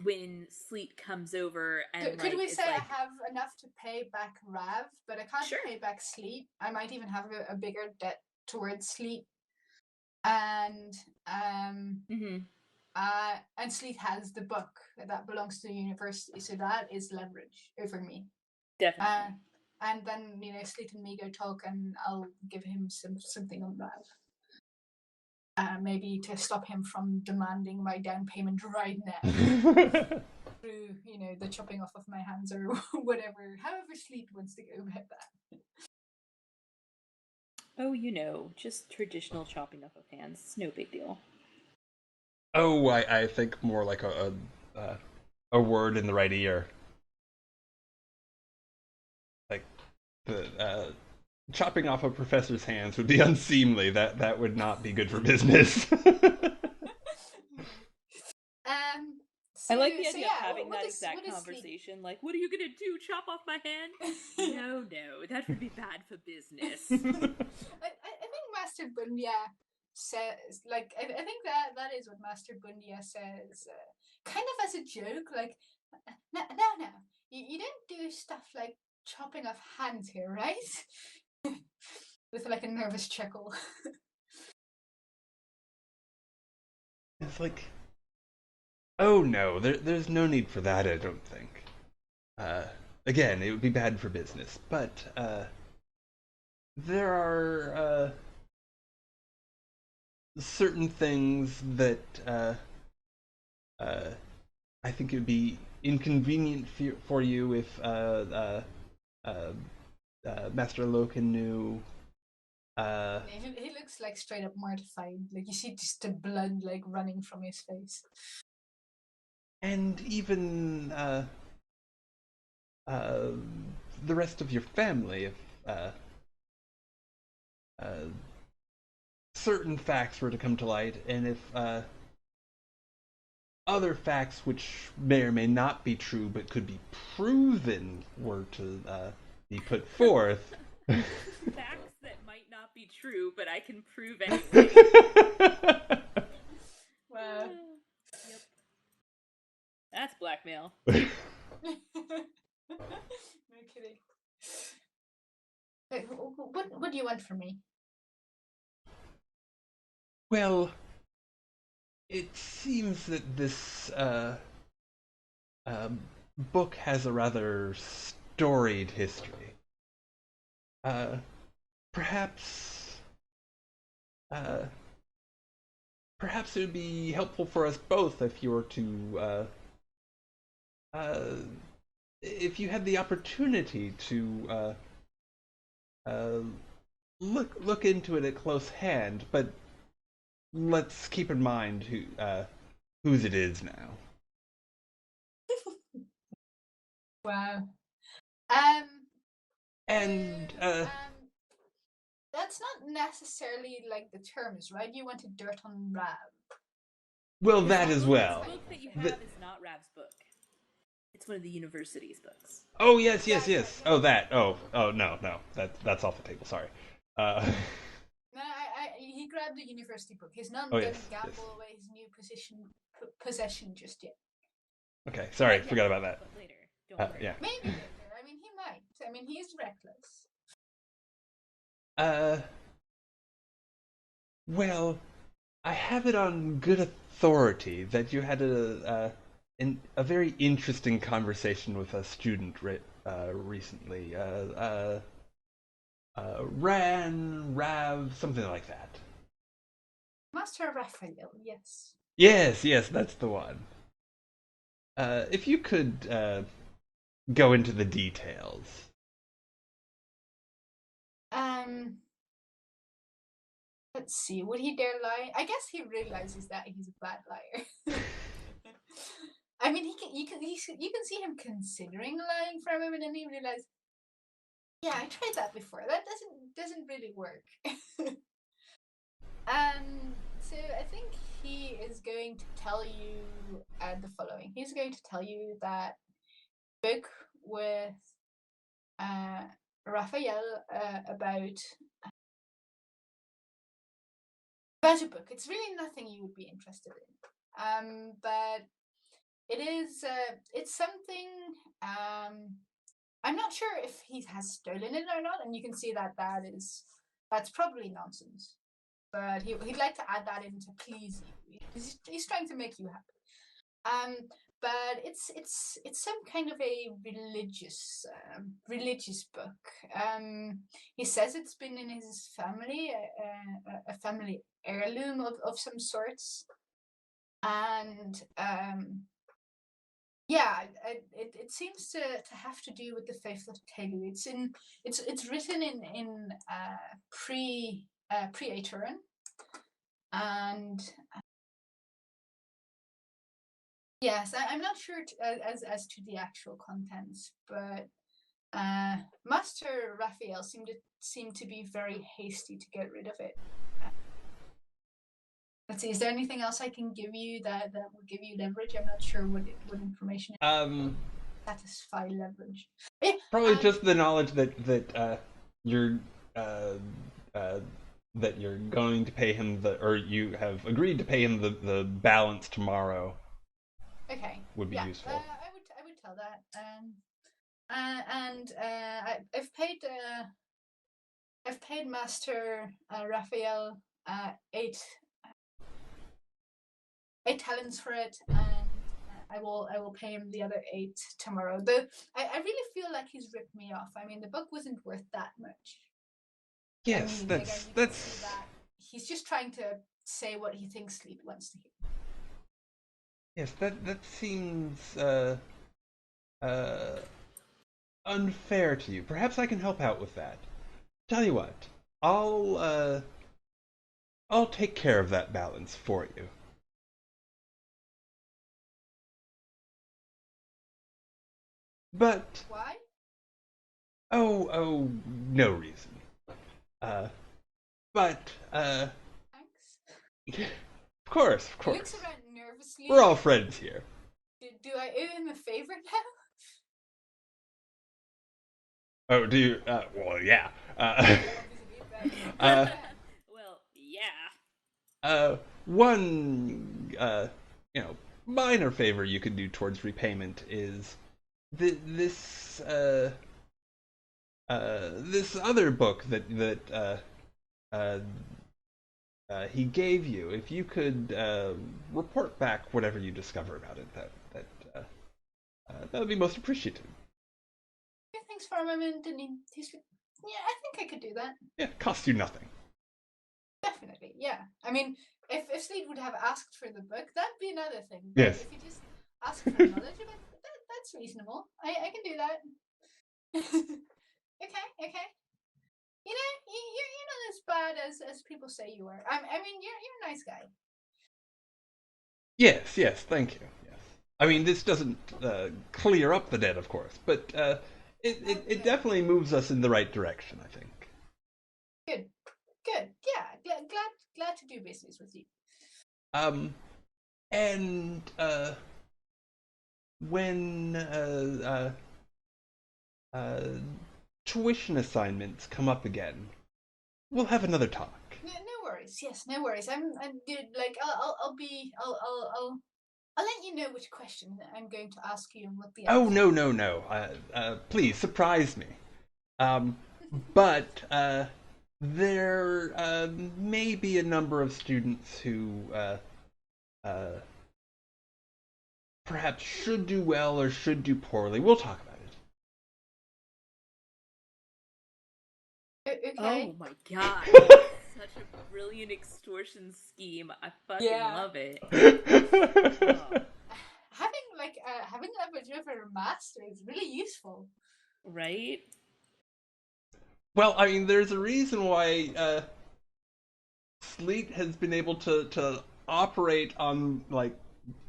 when Sleet comes over, and could we say I have enough to pay back Rav, but I can't pay back Sleet. I might even have a bigger debt towards Sleet. And and Sleet has the book that belongs to the university, so that is leverage over me. Definitely. And then, Sleet and me go talk, and I'll give him something on Rav. Maybe to stop him from demanding my down payment right now. Through, the chopping off of my hands or whatever. However Sleet wants to go about that. Oh, just traditional chopping off of hands. It's no big deal. Oh, I think more like a word in the right ear. Like, the chopping off a professor's hands would be unseemly. That would not be good for business. I like the idea of having that exact conversation. Like, what are you gonna do? Chop off my hand? No, that would be bad for business. I think Master Bundia says, like, I think that is what Master Bundia says, kind of as a joke. Like, no, you don't do stuff like chopping off hands here, right? With like a nervous chuckle. It's like, oh no, there's no need for that, I don't think. Again, it would be bad for business, but there are certain things that I think it would be inconvenient for you if Master Loken knew He looks like straight up mortified. Like you see just the blood like running from his face. And even the rest of your family, if certain facts were to come to light, and if other facts which may or may not be true but could be proven were to be put forth. Facts that might not be true, but I can prove anyway. Wow. Yep. That's blackmail. No kidding. Wait, what do you want from me? Well, it seems that this book has a rather storied history. Perhaps, perhaps it would be helpful for us both if you were to, if you had the opportunity to look into it at close hand. But let's keep in mind whose it is now. Wow. And that's not necessarily like the terms, right? You wanted dirt on Rav. Well, that as well. The book that you have is not Rav's book. It's one of the university's books. Oh yes. Oh that. Oh no. That's off the table. Sorry. No, he grabbed the university book. He's not going to gamble away his new possession just yet. Okay, sorry, forgot about that. But later, don't worry. Yeah. Maybe later. I mean, he might. I mean, he's reckless. Well, I have it on good authority that you had a very interesting conversation with a student recently. Rav, something like that. Master Raphael, yes. Yes, that's the one. If you could go into the details. Let's see. Would he dare lie? I guess he realizes that he's a bad liar. I mean, you can see him considering lying for a moment, and he realizes, yeah, I tried that before. That doesn't really work. So I think he is going to tell you the following. He's going to tell you that book with Raphael about a book. It's really nothing you would be interested in. But it is. It's something. I'm not sure if he has stolen it or not, and you can see that that's probably nonsense. But he'd like to add that in to please you. He's trying to make you happy. But it's some kind of a religious book. He says it's been in his family, a family heirloom of some sorts, and yeah, it seems to have to do with the faith of Telu. It's written in pre-Aturan, and yes, I'm not sure as to the actual contents, but Master Raphael seemed to be very hasty to get rid of it. Let's see. Is there anything else I can give you that will give you leverage? I'm not sure what information. Satisfy leverage. Yeah, probably just the knowledge that you're that you're going to pay him or you have agreed to pay him the balance tomorrow. Okay. Would be useful. I would tell that. I've paid Master Raphael 8 talents for it, and I will pay him the other 8 tomorrow. I really feel like he's ripped me off. I mean, the book wasn't worth that much. Yes, I mean, that's that he's just trying to say what he thinks Sleep wants to hear. Yes, that seems unfair to you. Perhaps I can help out with that. Tell you what, I'll take care of that balance for you. But Why? oh, no reason. Uh, but Thanks. of course, of He course. looks around nervously. We're all friends here. Do I owe him a favor now? Oh, do you? Well, yeah. Well, yeah. One, minor favor you could do towards repayment is this other book that he gave you. If you could report back whatever you discover about it, that would be most appreciated. thanks for a moment, and he's like, yeah, I think I could do that. Yeah, it costs you nothing. Definitely, yeah. I mean, if Sleet would have asked for the book, that'd be another thing. But yes. If you just ask for knowledge of it, that's reasonable. I can do that. Okay. You're not as bad as people say you are. I mean, you're a nice guy. Yes, thank you. Yes. I mean, this doesn't clear up the debt, of course, but it definitely moves us in the right direction, I think. Good. Yeah, glad to do business with you. And when tuition assignments come up again, we'll have another talk. No worries. Yes, no worries. I'm like I'll let you know which question I'm going to ask you and what the. Oh no! Please surprise me. But there may be a number of students who perhaps should do well or should do poorly. We'll talk about it. Okay. Oh my god. Such a brilliant extortion scheme. I fucking love it. Having a bit of a master is really useful. Right? Well, I mean, there's a reason why Sleet has been able to operate on, like,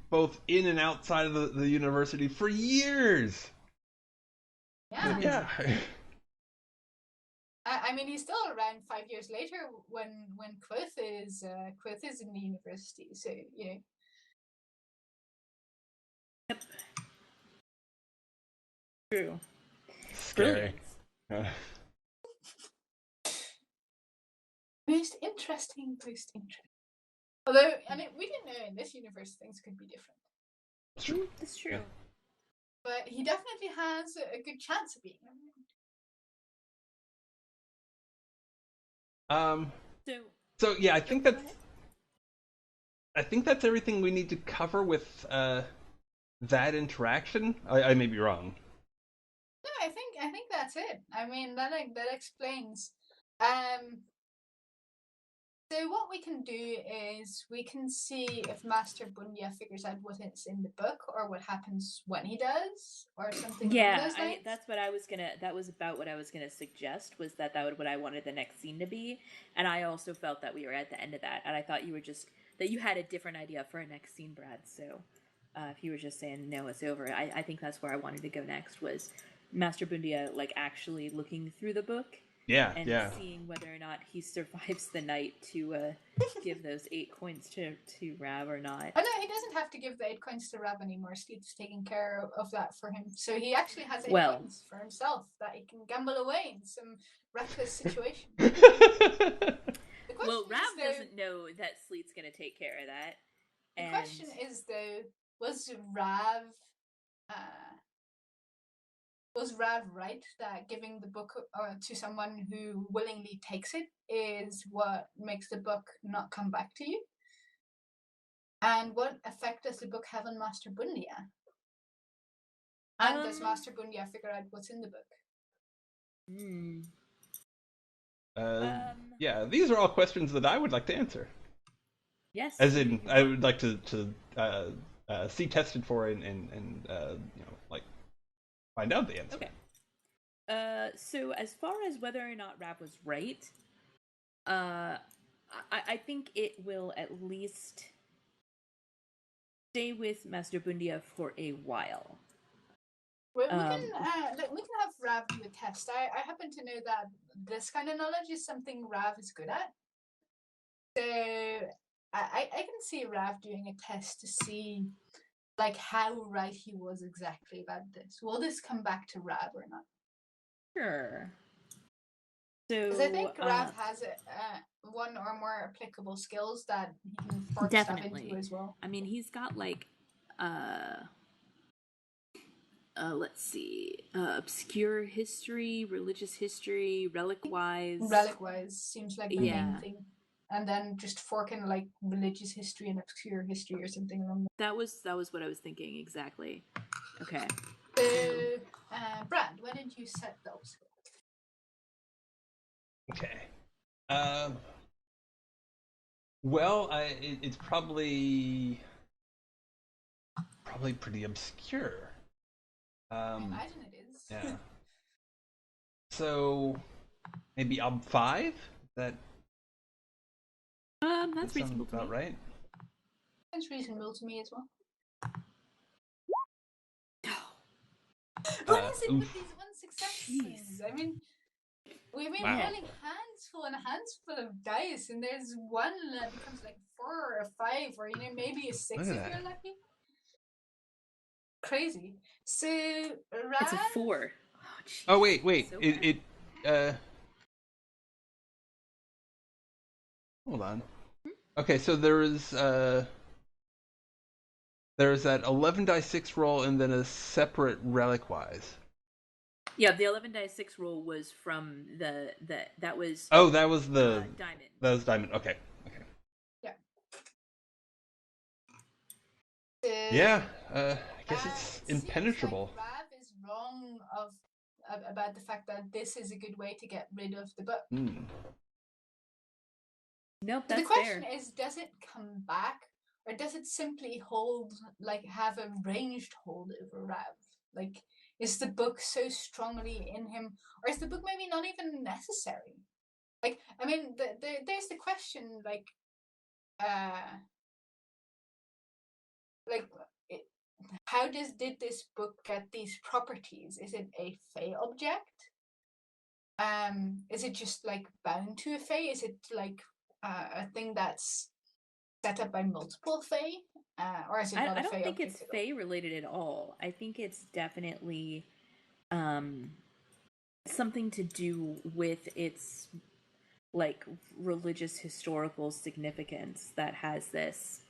both in and outside of the university for years. Yeah. I mean, he's still around 5 years later when Quoth is in the university. So you know. Yep. True. Scary. Most interesting. Although, I mean, we didn't know in this universe things could be different. That's true. That's true. Yeah. But he definitely has a good chance of being. So yeah, I think that's everything we need to cover with that interaction. I may be wrong. No, I think that's it. I mean, that explains. So what we can do is we can see if Master Bundia figures out what is in the book or what happens when he does or something. Yeah, that's what I was gonna. That was about what I was gonna suggest. Was that would what I wanted the next scene to be, and I also felt that we were at the end of that, and I thought you were just that you had a different idea for a next scene, Brad. So if you were just saying no, it's over, I think that's where I wanted to go next. Was Master Bundia like actually looking through the book? Yeah, and seeing whether or not he survives the night to give those 8 coins to Rav or not. Oh no, he doesn't have to give the 8 coins to Rav anymore. Sleep's taking care of that for him. So he actually has 8 coins for himself that he can gamble away in some reckless situation. Well, Rav doesn't know that Sleet's going to take care of that. The question is, though, was Rav right that giving the book to someone who willingly takes it is what makes the book not come back to you? And what effect does the book have on Master Bundia? And does Master Bundia figure out what's in the book? Yeah, these are all questions that I would like to answer. Yes. As in, I would like to see tested for and find out the answer. Okay. So as far as whether or not Rav was right, I think it will at least stay with Master Bundia for a while. We can have Rav do a test. I happen to know that this kind of knowledge is something Rav is good at. So I can see Rav doing a test to see like how right he was exactly about this. Will this come back to Rav or not? Sure. So because I think Rav has one or more applicable skills that he can fork stuff into as well. I mean, he's got like let's see, obscure history, religious history, relic-wise. Relic-wise seems like the main thing. And then just forking like religious history and obscure history or something along that was what I was thinking exactly. Okay. So, Brad, why didn't you set those? Okay. Well, it's probably pretty obscure. I imagine it is. Yeah. So maybe Ob 5? That's reasonable. About right. That's reasonable to me as well. What is it with these one successes? I mean, we've been rolling handful and handful of dice, and there's one that becomes like 4 or 5, or maybe a 6 if you're lucky. Crazy. So, Rad... It's a 4. Oh wait. So hold on. Okay, so there's that 11 die 6 roll and then a separate relic-wise. Yeah, the 11 die 6 roll was from that was. Oh, that was the diamond. That was diamond. Okay. Yeah. I guess it's impenetrable. Like Rav is wrong about the fact that this is a good way to get rid of the book. Nope, that's the question fair. is, does it come back, or does it simply hold, like, have a ranged hold over Rav? Like, is the book so strongly in him, or is the book maybe not even necessary? Like, I mean, there's the question, like, how did this book get these properties? Is it a Fae object? Is it just like bound to a Fae? Is it like a thing that's set up by multiple Fae? Or is it not a Fae object? I don't think it's Fae related at all. I think it's definitely something to do with its like religious historical significance that has this.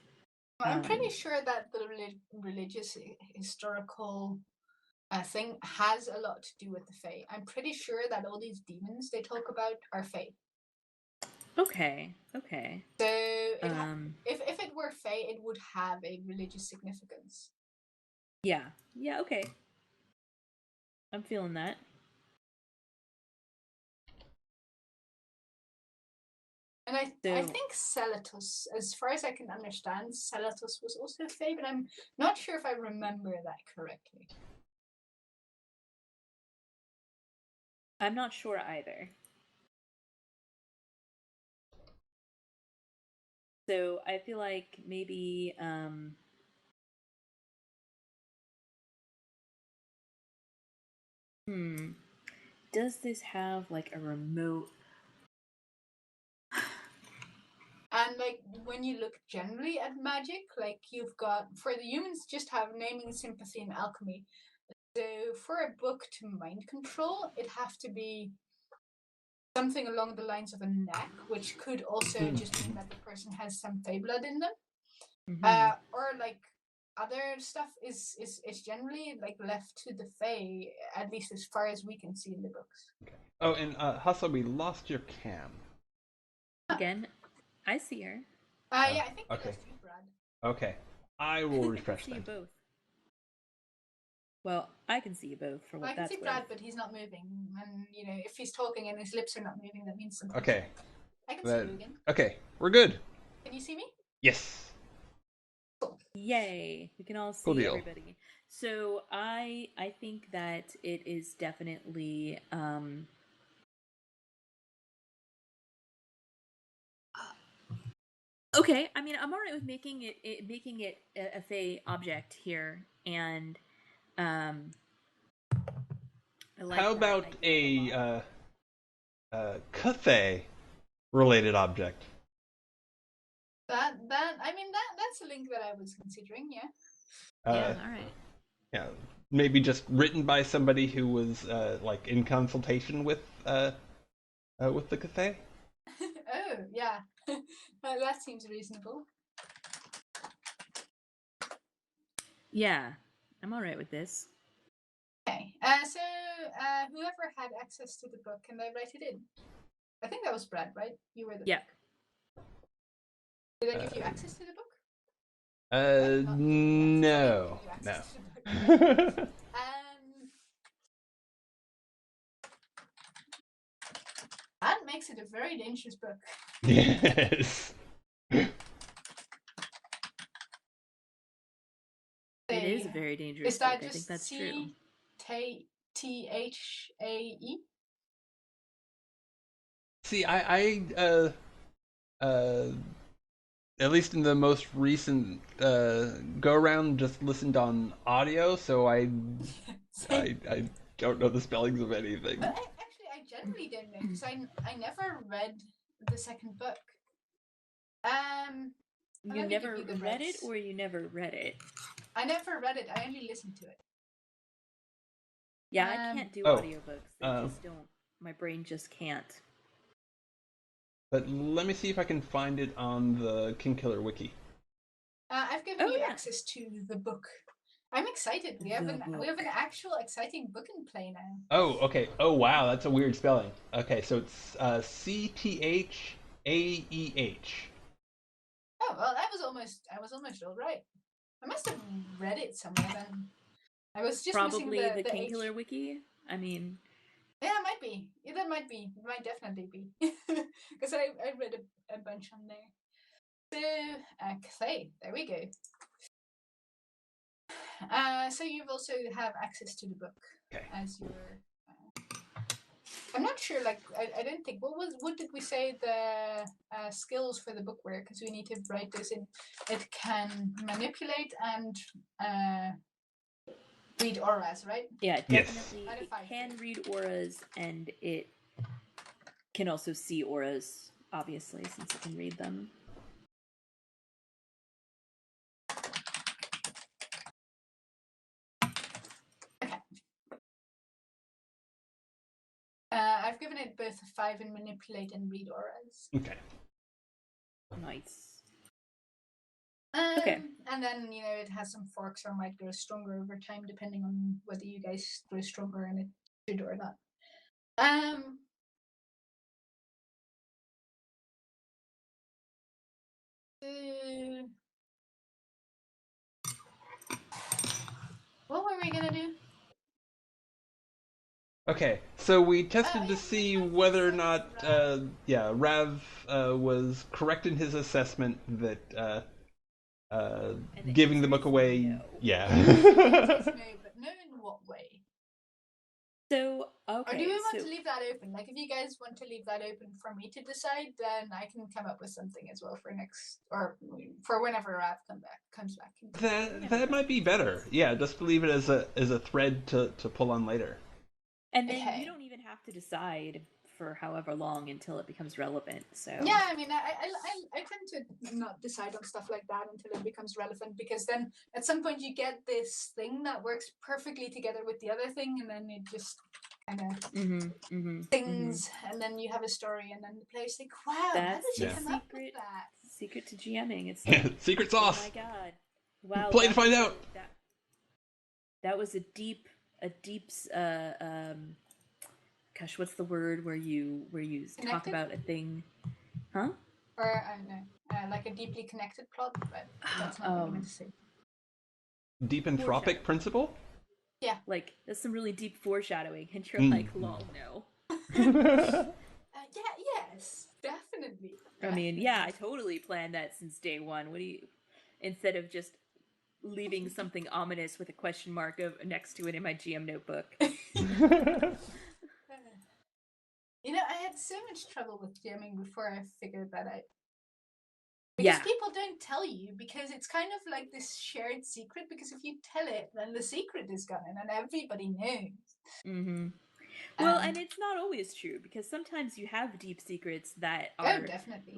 I'm pretty sure that the religious historical thing has a lot to do with the Fae. I'm pretty sure that all these demons they talk about are Fae. Okay. So if it were Fae, it would have a religious significance. Yeah, okay. I'm feeling that. And I think Celatus, as far as I can understand, Celatus was also Fae, but I'm not sure if I remember that correctly. I'm not sure either. So I feel like maybe does this have like a remote? And like when you look generally at magic, like you've got, for the humans, just have naming, sympathy, and alchemy. So for a book to mind control, it have to be something along the lines of a knack, which could also just mean that the person has some Fae blood in them. Or like other stuff is generally like left to the Fae, at least as far as we can see in the books. Okay. Oh, and Hustle, we lost your cam. Again, I see her. Yeah, I think we lost you, Brad. Okay, I will refresh them. Both. Well, I can see you both for what that's worth. I can see Brad, but he's not moving. And, if he's talking and his lips are not moving, that means something. Okay. I can see you again. Okay, we're good. Can you see me? Yes. Cool. Yay. We can all see everybody. So I think that it is definitely Okay, I mean, I'm alright with making it a Fey object here, and I like How that about idea a lot. Cathay related object? That's a link that I was considering. Yeah. Uh, Yeah, all right. yeah, maybe just written by somebody who was like in consultation with the Cathay. Oh yeah, that seems reasonable. Yeah, I'm all right with this. Okay. So whoever had access to the book, can they write it in? I think that was Brad, right? You were the book. Did I give you access to the book? No. That makes it a very dangerous book. Yes. It is a very dangerous book. I think that's true. T-H-A-E? See, at least in the most recent go around, just listened on audio, so I don't know the spellings of anything. But actually, I generally don't know because I never read the second book. You never read it, or you never read it? I never read it. I only listened to it. Yeah, I can't do audiobooks. They just don't. My brain just can't. But let me see if I can find it on the Kingkiller wiki. I've given you access to the book. I'm excited. We have an actual exciting book in play now. Oh, okay. Oh, wow, that's a weird spelling. Okay, so it's Cthaeh. Oh well, I was almost all right. I must have read it somewhere then. I was just probably missing the Kingkiller wiki. I mean, yeah, it might be. Yeah, that might be. It might definitely be because I read a bunch on there. So, Clay, there we go. So you've also have access to the book as your. I'm not sure. Like, I don't think. What did we say the skills for the book were? Because we need to write this in. It can manipulate and read auras, right? Yeah, definitely. Yes. It can read auras, and it can also see auras, obviously, since it can read them. Okay. I've given it both a 5 in manipulate and read auras. Okay. Nice. Okay. And then, it has some forks or might grow stronger over time, depending on whether you guys grow stronger in it should or not. What were we gonna do? Okay, so we tested to see whether or not, Rav was correct in his assessment that giving the book away, no. Yeah. But no in what way? So, okay. Or do we want to leave that open? Like, if you guys want to leave that open for me to decide, then I can come up with something as well for next, or for whenever Rav comes back. That might be better. Yeah, just leave it as a thread to pull on later. And then you don't even have to decide for however long until it becomes relevant. So yeah, I mean, I tend to not decide on stuff like that until it becomes relevant, because then at some point you get this thing that works perfectly together with the other thing, and then it just kind of things, and then you have a story, and then the player's like, "Wow, how did you come up with that?" Secret to GMing. It's like, secret sauce. Oh my god! Wow. Play to find out. That was a deep. Gosh, what's the word where you connected? Talk about a thing, huh? Or I don't know, like a deeply connected plot, but that's not what I meant to say. Deep anthropic principle? Yeah, like there's some really deep foreshadowing, and you're like, lol, no. Yes, definitely. I mean, yeah, I totally planned that since day one. What do you, instead of just leaving something ominous with a question mark next to it in my GM notebook. I had so much trouble with GMing before I figured that out. Because people don't tell you, because it's kind of like this shared secret, because if you tell it, then the secret is gone and everybody knows. Well, and it's not always true, because sometimes you have deep secrets that are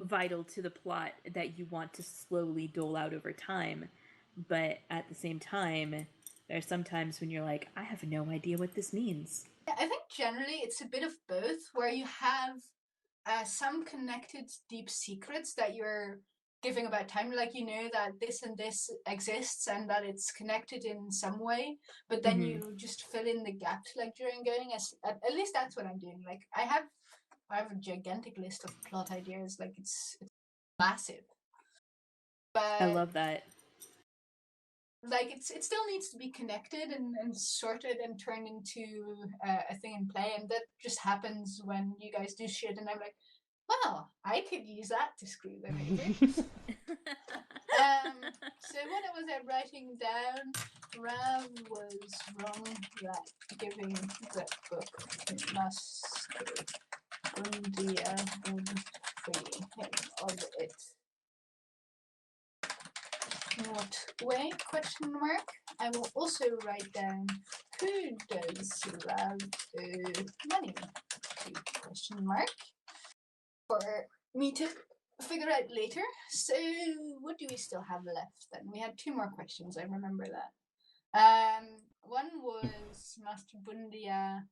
vital to the plot that you want to slowly dole out over time. But at the same time, there's sometimes when you're like, I have no idea what this means. I think generally it's a bit of both, where you have some connected deep secrets that you're giving about time, like you know that this and this exists and that it's connected in some way, but then you just fill in the gaps like during going. At least that's what I'm doing. Like I have a gigantic list of plot ideas, like it's massive, but I love that. Like it still needs to be connected and sorted and turned into a thing in play, and that just happens when you guys do shit and I'm like, well, I could use that to screw them over. So when I was writing down, Rav was wrong that giving that book Master Bundia would free him of it. What way? Question mark. I will also write down who does Rav money? Question mark. For me to figure out later. So what do we still have left then? We had 2 more questions, I remember that. One was Master Bundia.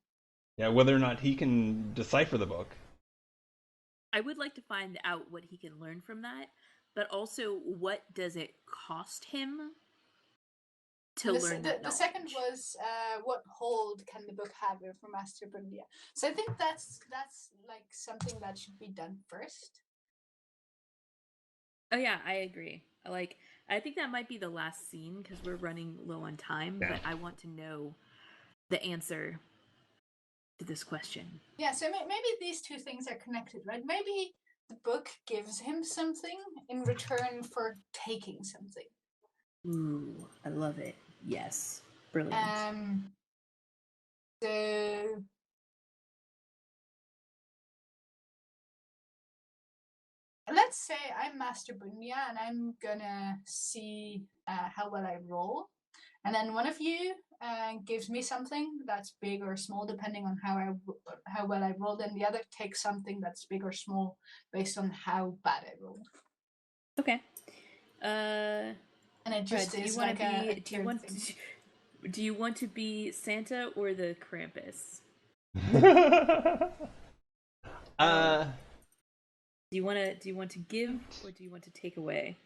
Yeah, whether or not he can decipher the book. I would like to find out what he can learn from that, but also what does it cost him to learn that knowledge? The second was what hold can the book have for Master Bundia? So I think that's like something that should be done first. Oh yeah, I agree. I think that might be the last scene because we're running low on time, but I want to know the answer to this question. Yeah, so maybe these 2 things are connected, right? Maybe the book gives him something in return for taking something. Ooh, I love it. Yes. Brilliant. So let's say I'm Master Bundia and I'm gonna see how well I roll. And then one of you gives me something that's big or small, depending on how well I rolled, and the other takes something that's big or small based on how bad I rolled. Okay. And it just is like a tiered thing. Do you want to be Santa or the Krampus? Do you want to give or do you want to take away?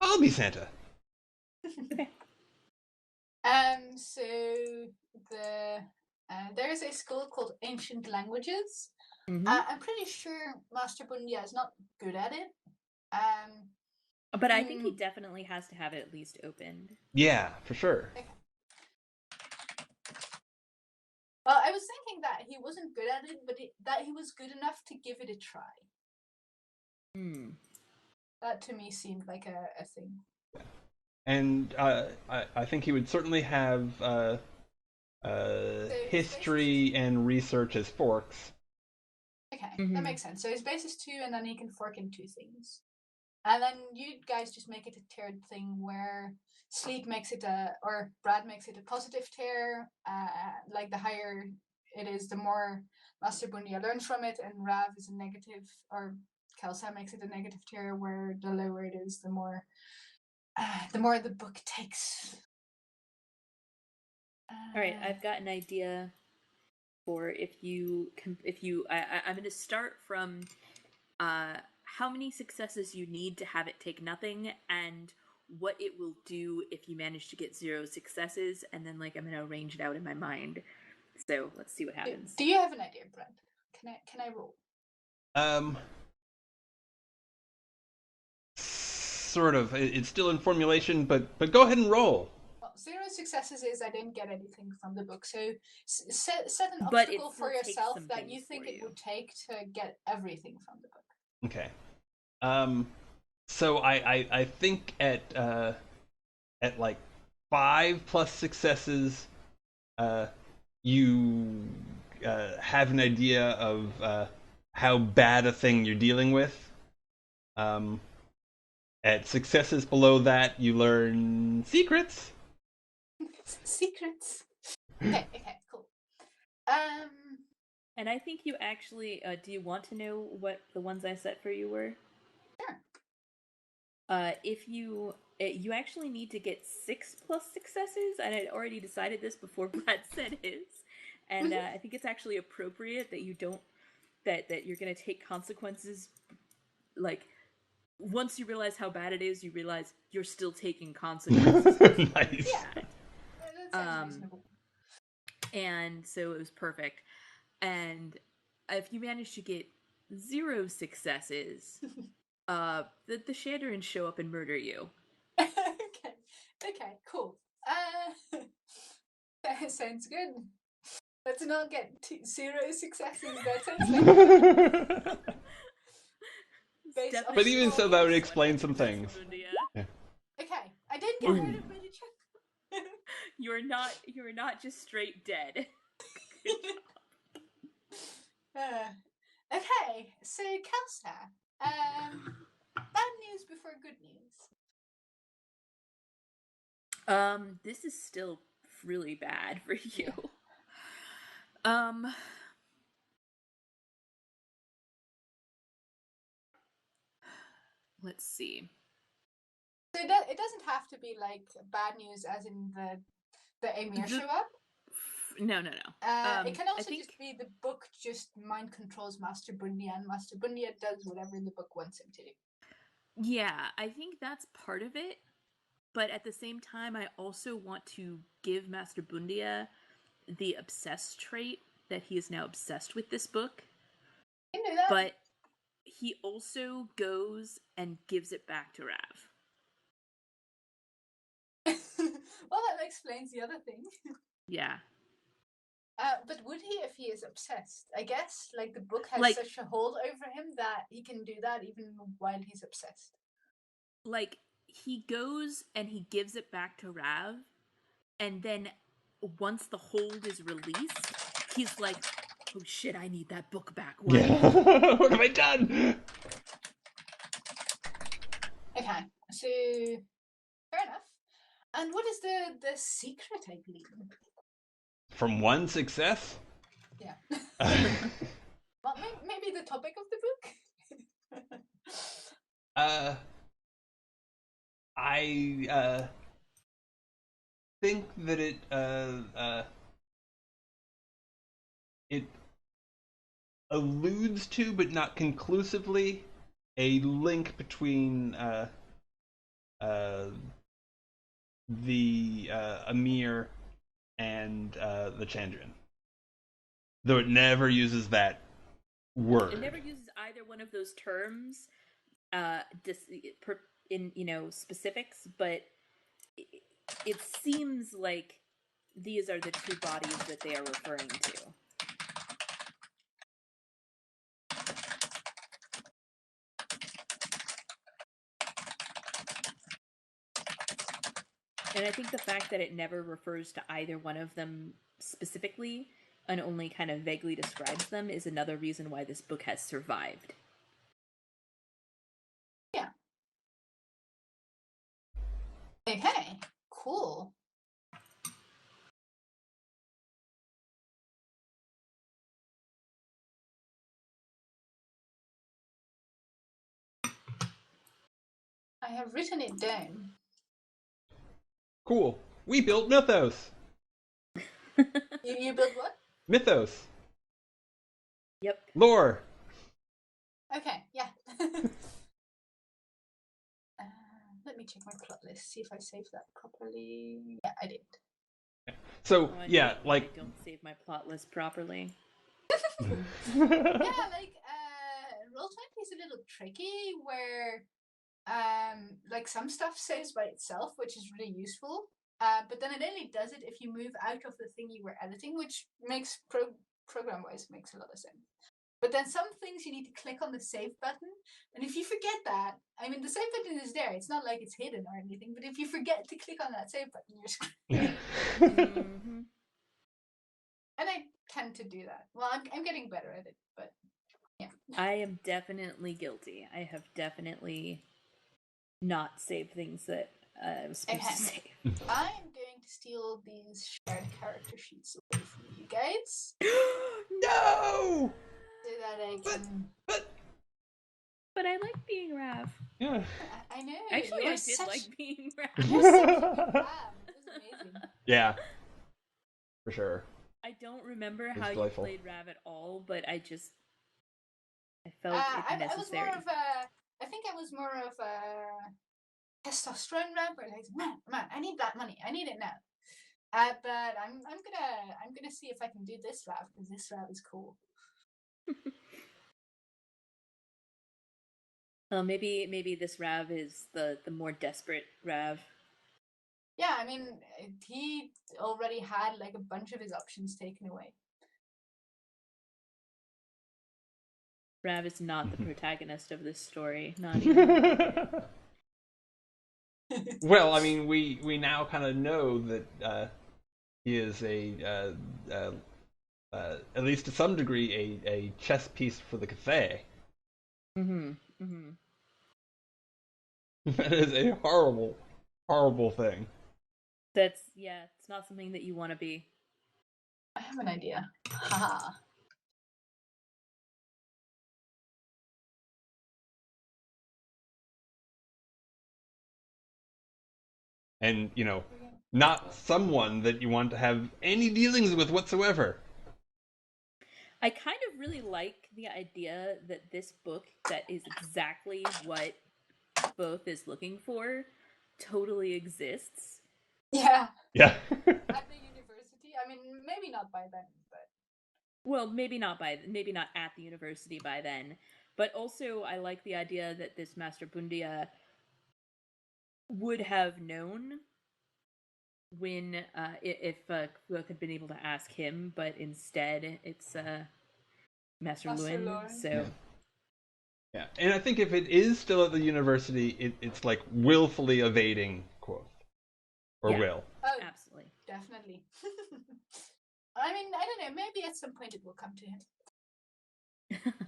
I'll be Santa. Okay. So there is a school called Ancient Languages. I'm pretty sure Master Bundia is not good at it. But I think he definitely has to have it at least opened. Yeah, for sure. Okay. Well, I was thinking that he wasn't good at it, but that he was good enough to give it a try. That to me seemed like a thing. And I think he would certainly have history and research as forks. Okay, that makes sense. So his base is 2, and then he can fork in 2 things. And then you guys just make it a tiered thing where Sleep makes it or Brad makes it a positive tier. Like the higher it is, the more Master Bundia learns from it, and Rav is a negative, or Kelsa makes it a negative tier, where the lower it is, the more the book takes. All right, I've got an idea for I'm going to start from how many successes you need to have it take nothing, and what it will do if you manage to get 0 successes, and then I'm going to arrange it out in my mind. So let's see what happens. Do you have an idea, Brent? Can I roll? Sort of. It's still in formulation, but go ahead and roll. Well, 0 successes is I didn't get anything from the book, so set an obstacle for yourself that you think it would take to get everything from the book. Okay. So I think at 5 plus successes, you have an idea of how bad a thing you're dealing with. At successes below that, you learn secrets. Secrets. Okay, cool. And I think you actually, do you want to know what the ones I set for you were? Sure. If you actually need to get 6 plus successes, and I'd already decided this before Brad said his, and I think it's actually appropriate that you don't, that you're going to take consequences, like, once you realize how bad it is, you realize you're still taking consequences. Nice. Yeah. That sounds reasonable. And so it was perfect. And if you manage to get 0 successes, the Shandorans show up and murder you. Okay, cool. That sounds good. Let's not get 0 successes. That sounds like. But even so, that would explain some things. Yeah. Okay, I didn't get rid of Medichuk. You're not just straight dead. Okay, so Kelsa, bad news before good news. This is still really bad for you. Let's see. So it doesn't have to be like bad news as in the Emir show up? No. It can also just be the book just mind controls Master Bundia, and Master Bundia does whatever the book wants him to do. Yeah, I think that's part of it. But at the same time, I also want to give Master Bundia the obsessed trait that he is now obsessed with this book. You know that. But he also goes and gives it back to Rav. Well, that explains the other thing. Yeah. But would he if he is obsessed? I guess, like, the book has such a hold over him that he can do that even while he's obsessed. Like, he goes and he gives it back to Rav, and then once the hold is released, he's like, oh shit, I need that book back. Why? Yeah. What have I done? Okay, so fair enough. And what is the secret, I believe? From 1 success? Yeah. Well, maybe the topic of the book? I think that it alludes to, but not conclusively, a link between the Amir and the Chandran. Though it never uses that word. It never uses either one of those terms in specifics, but it seems like these are the two bodies that they are referring to. And I think the fact that it never refers to either one of them specifically and only kind of vaguely describes them is another reason why this book has survived. Yeah. Okay, cool. I have written it down. Cool. We built Mythos. You built what? Mythos. Yep. Lore. Okay, yeah. Let me check my plot list, see if I saved that properly. Yeah, I did. So, yeah, like... I don't save my plot list properly. Yeah, like, Roll20 is a little tricky, where, like, some stuff saves by itself, which is really useful, but then it only does it if you move out of the thing you were editing, which makes, program-wise, makes a lot of sense. But then some things you need to click on the save button, and if you forget that, I mean, the save button is there, it's not like it's hidden or anything, but if you forget to click on that save button, you're screwed. Mm-hmm. And I tend to do that. Well, I'm getting better at it, but yeah. I am definitely guilty. I have definitely not save things that I was supposed to save. I'm going to steal these shared character sheets away from you guys. No! So that I can... But I like being Rav. Yeah. I know. Actually, I did like being Rav. You're such a good Rav. It was amazing. Yeah. For sure. I don't remember how you played Rav at all, but I felt it necessary. I think I was more of a testosterone Rav, where like, man, I need that money. I need it now. But I'm gonna see if I can do this Rav, because this Rav is cool. Well, maybe this Rav is the more desperate Rav. Yeah, I mean, he already had like a bunch of his options taken away. Rav is not the protagonist of this story. Not even. Well, I mean, we now kind of know that he is at least to some degree, a chess piece for the Cathay. That is a horrible, horrible thing. It's not something that you want to be. I have an idea. Haha. And, not someone that you want to have any dealings with whatsoever. I kind of really like the idea that this book, that is exactly what Both is looking for, totally exists. Yeah. Yeah. At the university. I mean, maybe not by then, but... Well, maybe not at the university by then. But also, I like the idea that this Master Bundia would have known when if Kvothe had been able to ask him, but instead it's Master Lewin. So yeah, and I think if it is still at the university, it's like willfully evading Kvothe or Will. Oh, absolutely, definitely. I mean, I don't know. Maybe at some point it will come to him.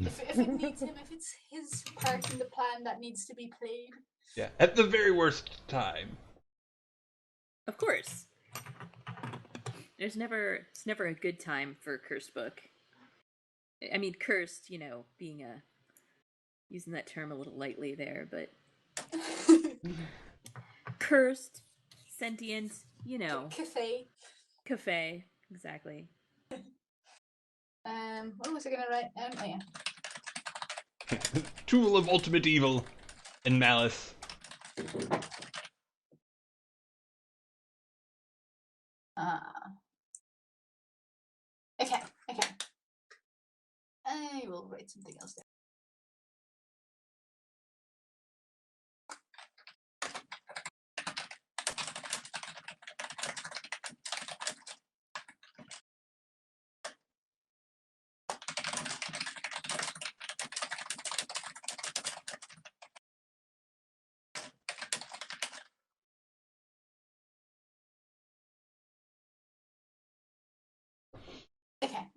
if it needs him, if it's his part in the plan that needs to be played. Yeah, at the very worst time. Of course. It's never a good time for a cursed book. I mean, cursed, being using that term a little lightly there, but cursed, sentient, Cafe, exactly. What was I gonna write? Oh yeah. Tool of ultimate evil and malice. Okay. I will write something else down.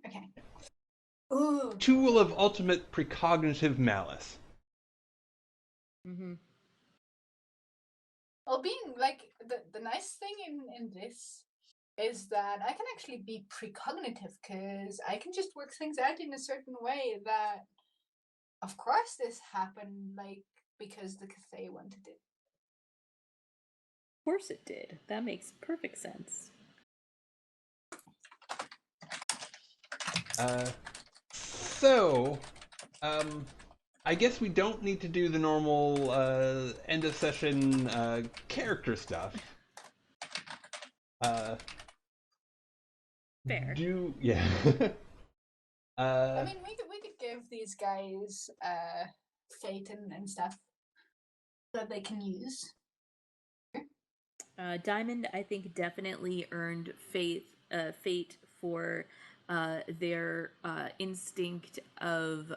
Okay. Ooh. Tool of ultimate precognitive malice. Well, being like the nice thing in this is that I can actually be precognitive, because I can just work things out in a certain way that, of course, this happened because the Cathay wanted it. Of course it did. That makes perfect sense. So, I guess we don't need to do the normal end of session character stuff. Fair. Yeah. I mean, we could give these guys fate and stuff that they can use. Diamond, I think, definitely earned fate for their instinct of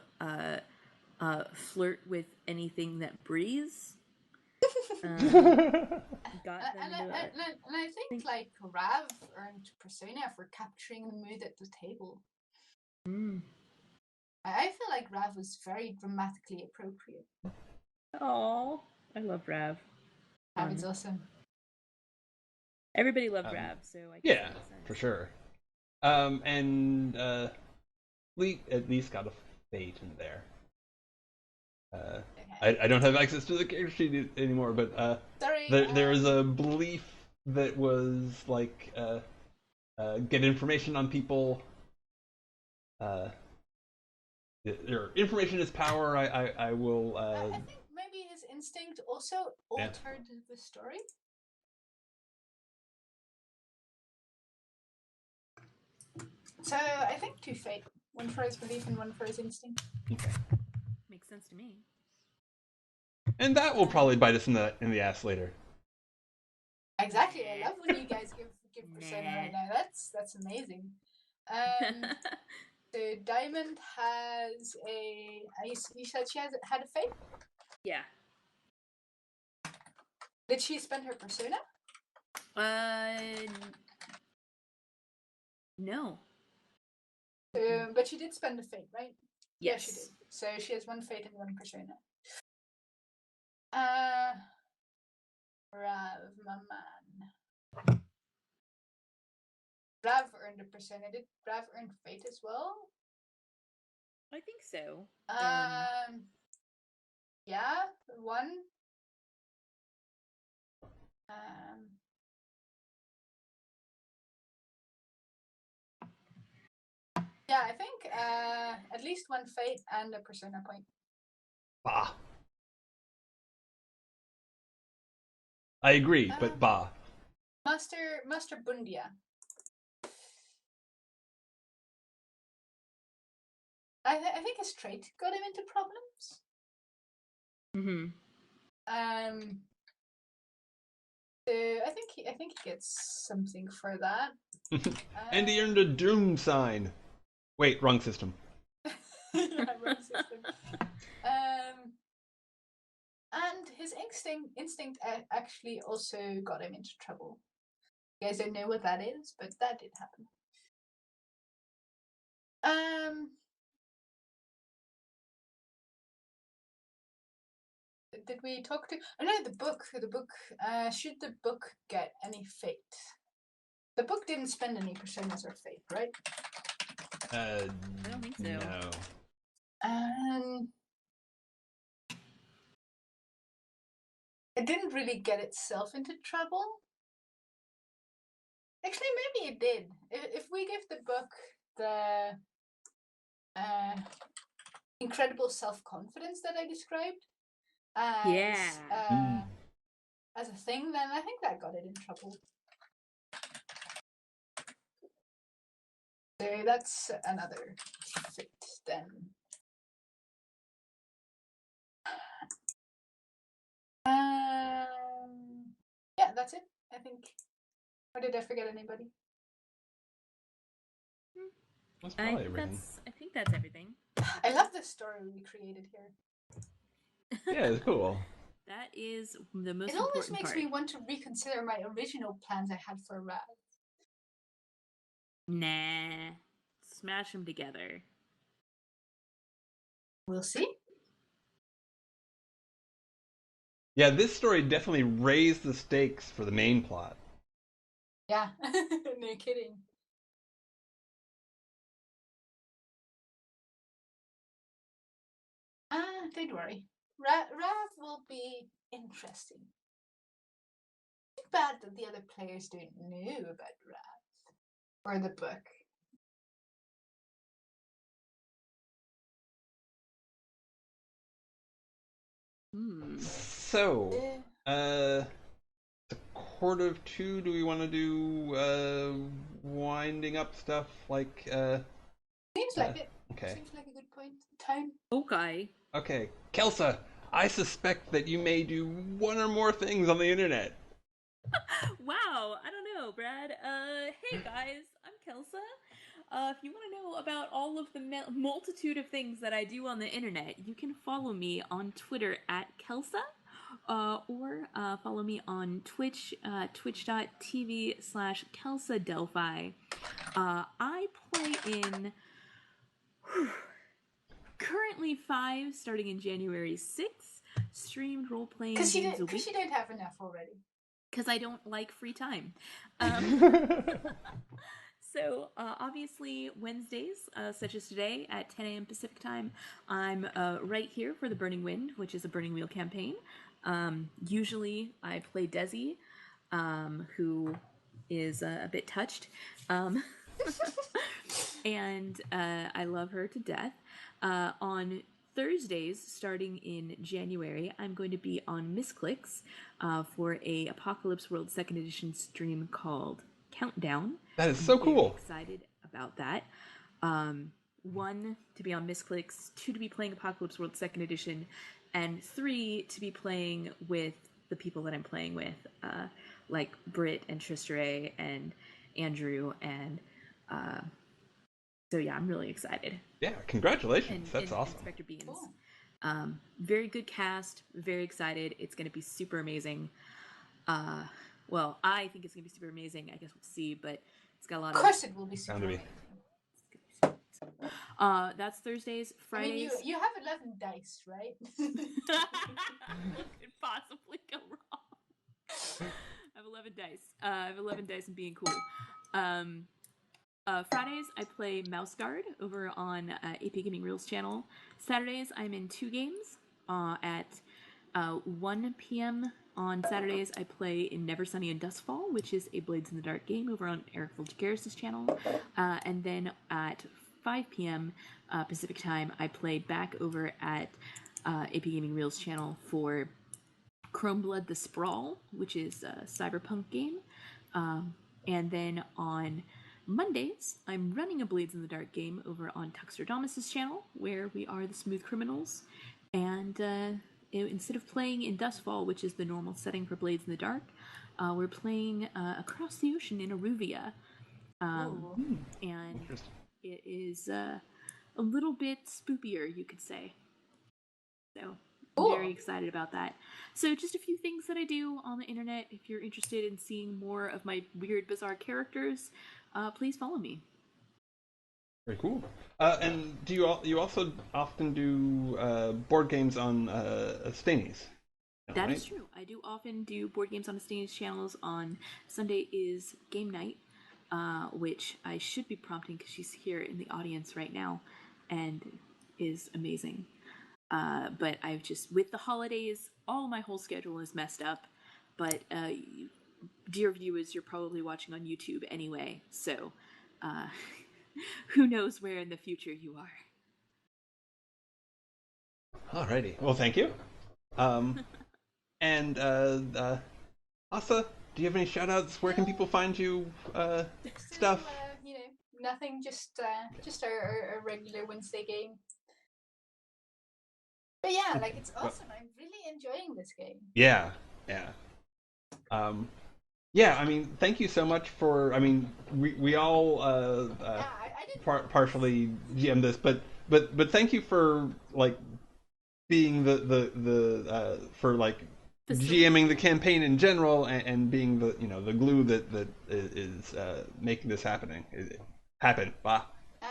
flirt with anything that breathes. Got them and I think like Rav earned Persona for capturing the mood at the table. I feel like Rav was very dramatically appropriate. Oh, I love Rav. Rav is awesome. Everybody loved Rav, so I guess yeah, for sure. And Lee at least got a fate in there. Okay. I don't have access to the character sheet anymore, but Sorry, there is a belief that was like get information on people. Information is power. I will. I think maybe his instinct also altered the story. So I think 2 fate. 1 for his belief and 1 for his instinct. Okay. Makes sense to me. And that will probably bite us in the ass later. Exactly. I love when you guys give persona right now. That's amazing. So Diamond has a. You said she had a fate? Yeah. Did she spend her persona? No. But she did spend a fate, right? Yes. Yeah, she did. So she has 1 fate and 1 persona. Rav, my man. Rav earned a persona. Did Rav earn fate as well? I think so. Yeah, 1. Yeah, I think at least 1 fate and a persona point. Bah. I agree, but bah. Master Bundia. I think his trait got him into problems. So I think he gets something for that. And he earned a doom sign. Wait, wrong system. Yeah, wrong system. And his instinct actually also got him into trouble. You guys don't know what that is, but that did happen. Did we talk to? Oh no, the book. Should the book get any fate? The book didn't spend any personas or fate, right? I don't think so. No. It didn't really get itself into trouble. Actually, maybe it did. If we give the book the incredible self-confidence that I described as a thing, then I think that got it in trouble. So that's another fate then. Yeah, that's it, I think. Or did I forget anybody? That's probably everything. I think that's everything. I love this story we created here. Yeah, it's cool. That is the most important part. It always makes me want to reconsider my original plans I had for Raz. Nah. Smash them together. We'll see. Yeah, this story definitely raised the stakes for the main plot. Yeah, no kidding. Don't worry. Rav will be interesting. Too bad that the other players don't know about Rav or the book. So, the 1:45. Do we want to do winding up stuff like? Seems like it. Okay. Seems like a good point. Time. Okay. Okay, Kelsa, I suspect that you may do 1 or more things on the internet. Wow, I don't know, Brad. Hey guys, I'm Kelsa. If you want to know about all of the multitude of things that I do on the internet, you can follow me on Twitter at Kelsa, or follow me on Twitch, twitch.tv/Kelsa Delphi. I play in currently 5, starting in January 6th. streamed role-playing games a week. Because you don't have enough already. Because I don't like free time. So, obviously, Wednesdays, such as today at 10 a.m. Pacific time, I'm right here for the Burning Wind, which is a Burning Wheel campaign. Usually, I play Desi, who is a bit touched. And I love her to death. On Thursdays, starting in January, I'm going to be on Misclicks for a Apocalypse World 2nd Edition stream called Countdown. That is so cool. I'm excited about that. 1, to be on Misclicks, 2, to be playing Apocalypse World 2nd Edition, and 3, to be playing with the people that I'm playing with, like Britt and Tristray and Andrew, and so yeah, I'm really excited. Yeah, congratulations. That's awesome. Inspector Beans. Cool. Very good cast, very excited. It's going to be super amazing. Well, I think it's going to be super amazing. I guess we'll see, but it's got a lot of... Of course it will be super amazing. That's Thursdays. Fridays... I mean, you have 11 dice, right? What could possibly go wrong? I have 11 dice. I have 11 dice and being cool. Fridays, I play Mouse Guard over on AP Gaming Reels channel. Saturdays, I'm in 2 games. At 1 p.m. on Saturdays, I play in Never Sunny in Dustfall, which is a Blades in the Dark game over on Eric Fulgeris' channel. And then at 5 p.m. Pacific time, I play back over at AP Gaming Reels channel for Chromeblood the Sprawl, which is a cyberpunk game. And then on Mondays, I'm running a Blades in the Dark game over on Tuxterdomus' channel, where we are the Smooth Criminals. And instead of playing in Dustfall, which is the normal setting for Blades in the Dark, we're playing across the ocean in Aruvia. And it is a little bit spoopier, you could say. So I'm very excited about that. So just a few things that I do on the internet. If you're interested in seeing more of my weird, bizarre characters, please follow me. Very cool. And do you also often do board games on Stanies? That is true. I do often do board games on Stanies channels. On Sunday is game night, which I should be prompting because she's here in the audience right now and is amazing. But I've just, with the holidays, my whole schedule is messed up. But dear viewers, you're probably watching on YouTube anyway, so who knows where in the future you are. Alrighty. Well, thank you. And Asa, do you have any shout-outs? Where can people find you? Stuff? Nothing. Just our regular Wednesday game. But yeah, it's awesome. I'm really enjoying this game. Yeah. Yeah, I mean, thank you so much for. I mean, we all partially GM this, but thank you for being the for GMing the campaign in general and being the glue that is making this happen.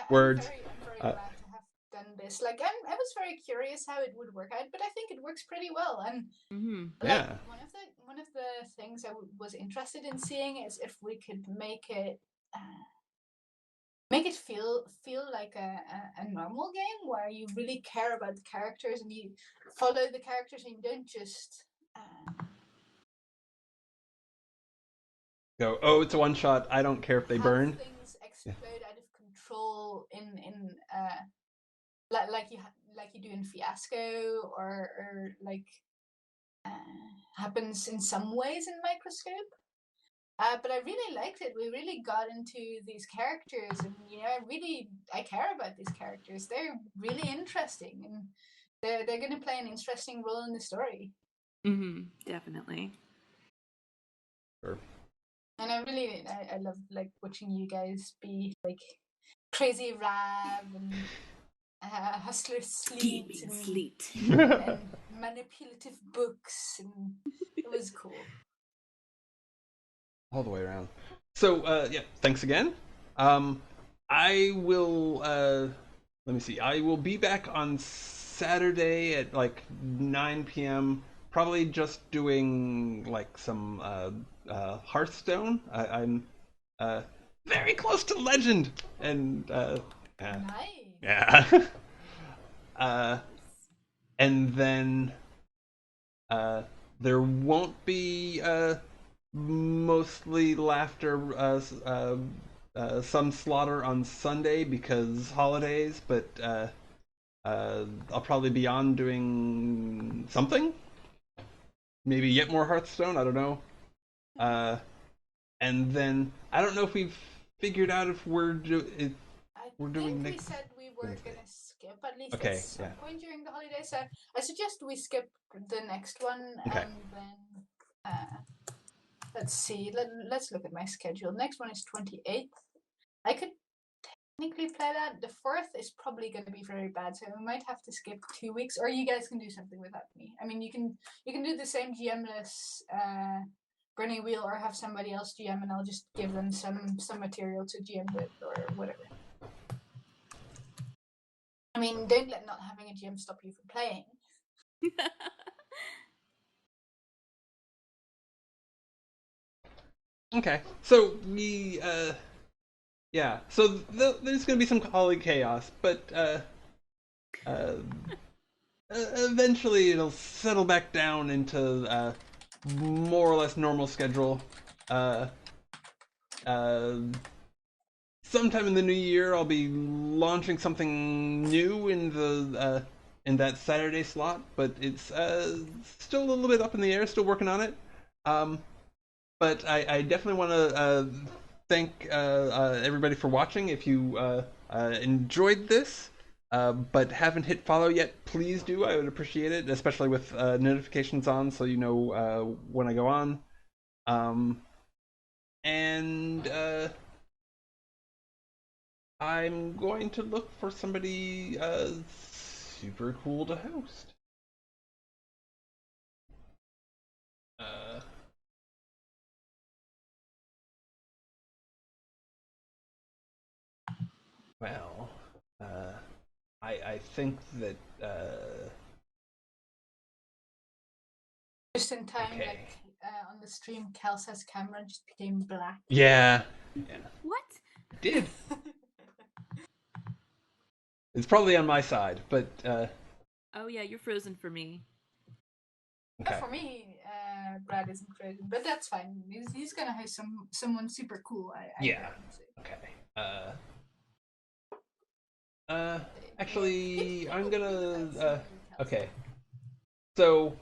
Words. I'm very glad to have done this. I was very curious how it would work out, but I think it works pretty well. And one of the things I was interested in seeing is if we could make it feel like a normal game where you really care about the characters and you follow the characters and you don't just go, oh, it's a one shot, I don't care if they burn. Things explode out of control in like you do in Fiasco or happens in some ways in Microscope. But I really liked it. We really got into these characters, and I care about these characters. They're really interesting, and they're going to play an interesting role in the story. Definitely. Sure. And I love watching you guys be crazy Rab and Hustler Sleet and manipulative books, and it was cool. All the way around. So yeah, thanks again. I will let me see. I will be back on Saturday at like 9 p.m. Probably just doing like some Hearthstone. I'm very close to Legend, and Nice. yeah. And then there won't be mostly laughter, some slaughter on Sunday because holidays, but I'll probably be on doing something. Maybe yet more Hearthstone. I don't know. And then I don't know if we've figured out if we're doing. We said we were gonna skip at least at some point during the holidays. So I suggest we skip the next one, and then let's see. Let's look at my schedule. Next one is 28th. I could technically play that. The 4th is probably going to be very bad, so we might have to skip 2 weeks. Or you guys can do something without me. I mean, you can do the same GM-less Burning Wheel, or have somebody else GM, and I'll just give them some material to GM with, or whatever. I mean, don't let not having a GM stop you from playing. Okay, so we, yeah, so there's gonna be some colleague chaos, but, eventually it'll settle back down into, more or less normal schedule. Sometime in the new year, I'll be launching something new in that Saturday slot, but it's still a little bit up in the air. Still working on it. But I definitely want to thank everybody for watching. If you enjoyed this, but haven't hit follow yet, please do. I would appreciate it, especially with notifications on, so you know when I go on. And I'm going to look for somebody super cool to host. Well, I think that just in time, okay. Like on the stream, Kelsa's camera just became black. Yeah. What? It did. It's probably on my side, but oh yeah, you're frozen for me. Okay. For me, Brad isn't frozen, but that's fine. He's gonna have someone super cool. Yeah. Okay. Actually, I'm gonna. Okay. So.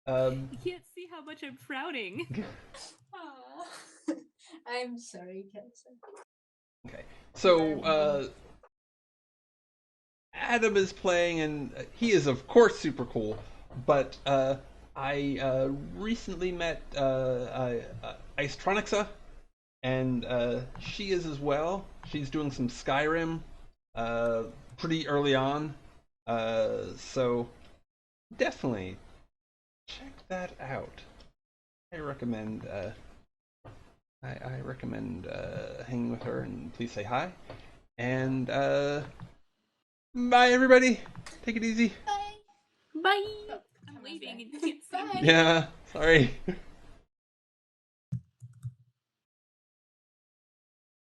You can't see how much I'm frowning. I'm sorry, Kelsa. Okay. So, Adam is playing, and he is, of course, super cool. But I recently met Icetronixa, and she is as well. She's doing some Skyrim pretty early on. So, definitely check that out. I recommend I recommend hanging with her, and please say hi. And bye everybody. Take it easy. Bye. Bye. I'm waving and you can't see me. Yeah, sorry.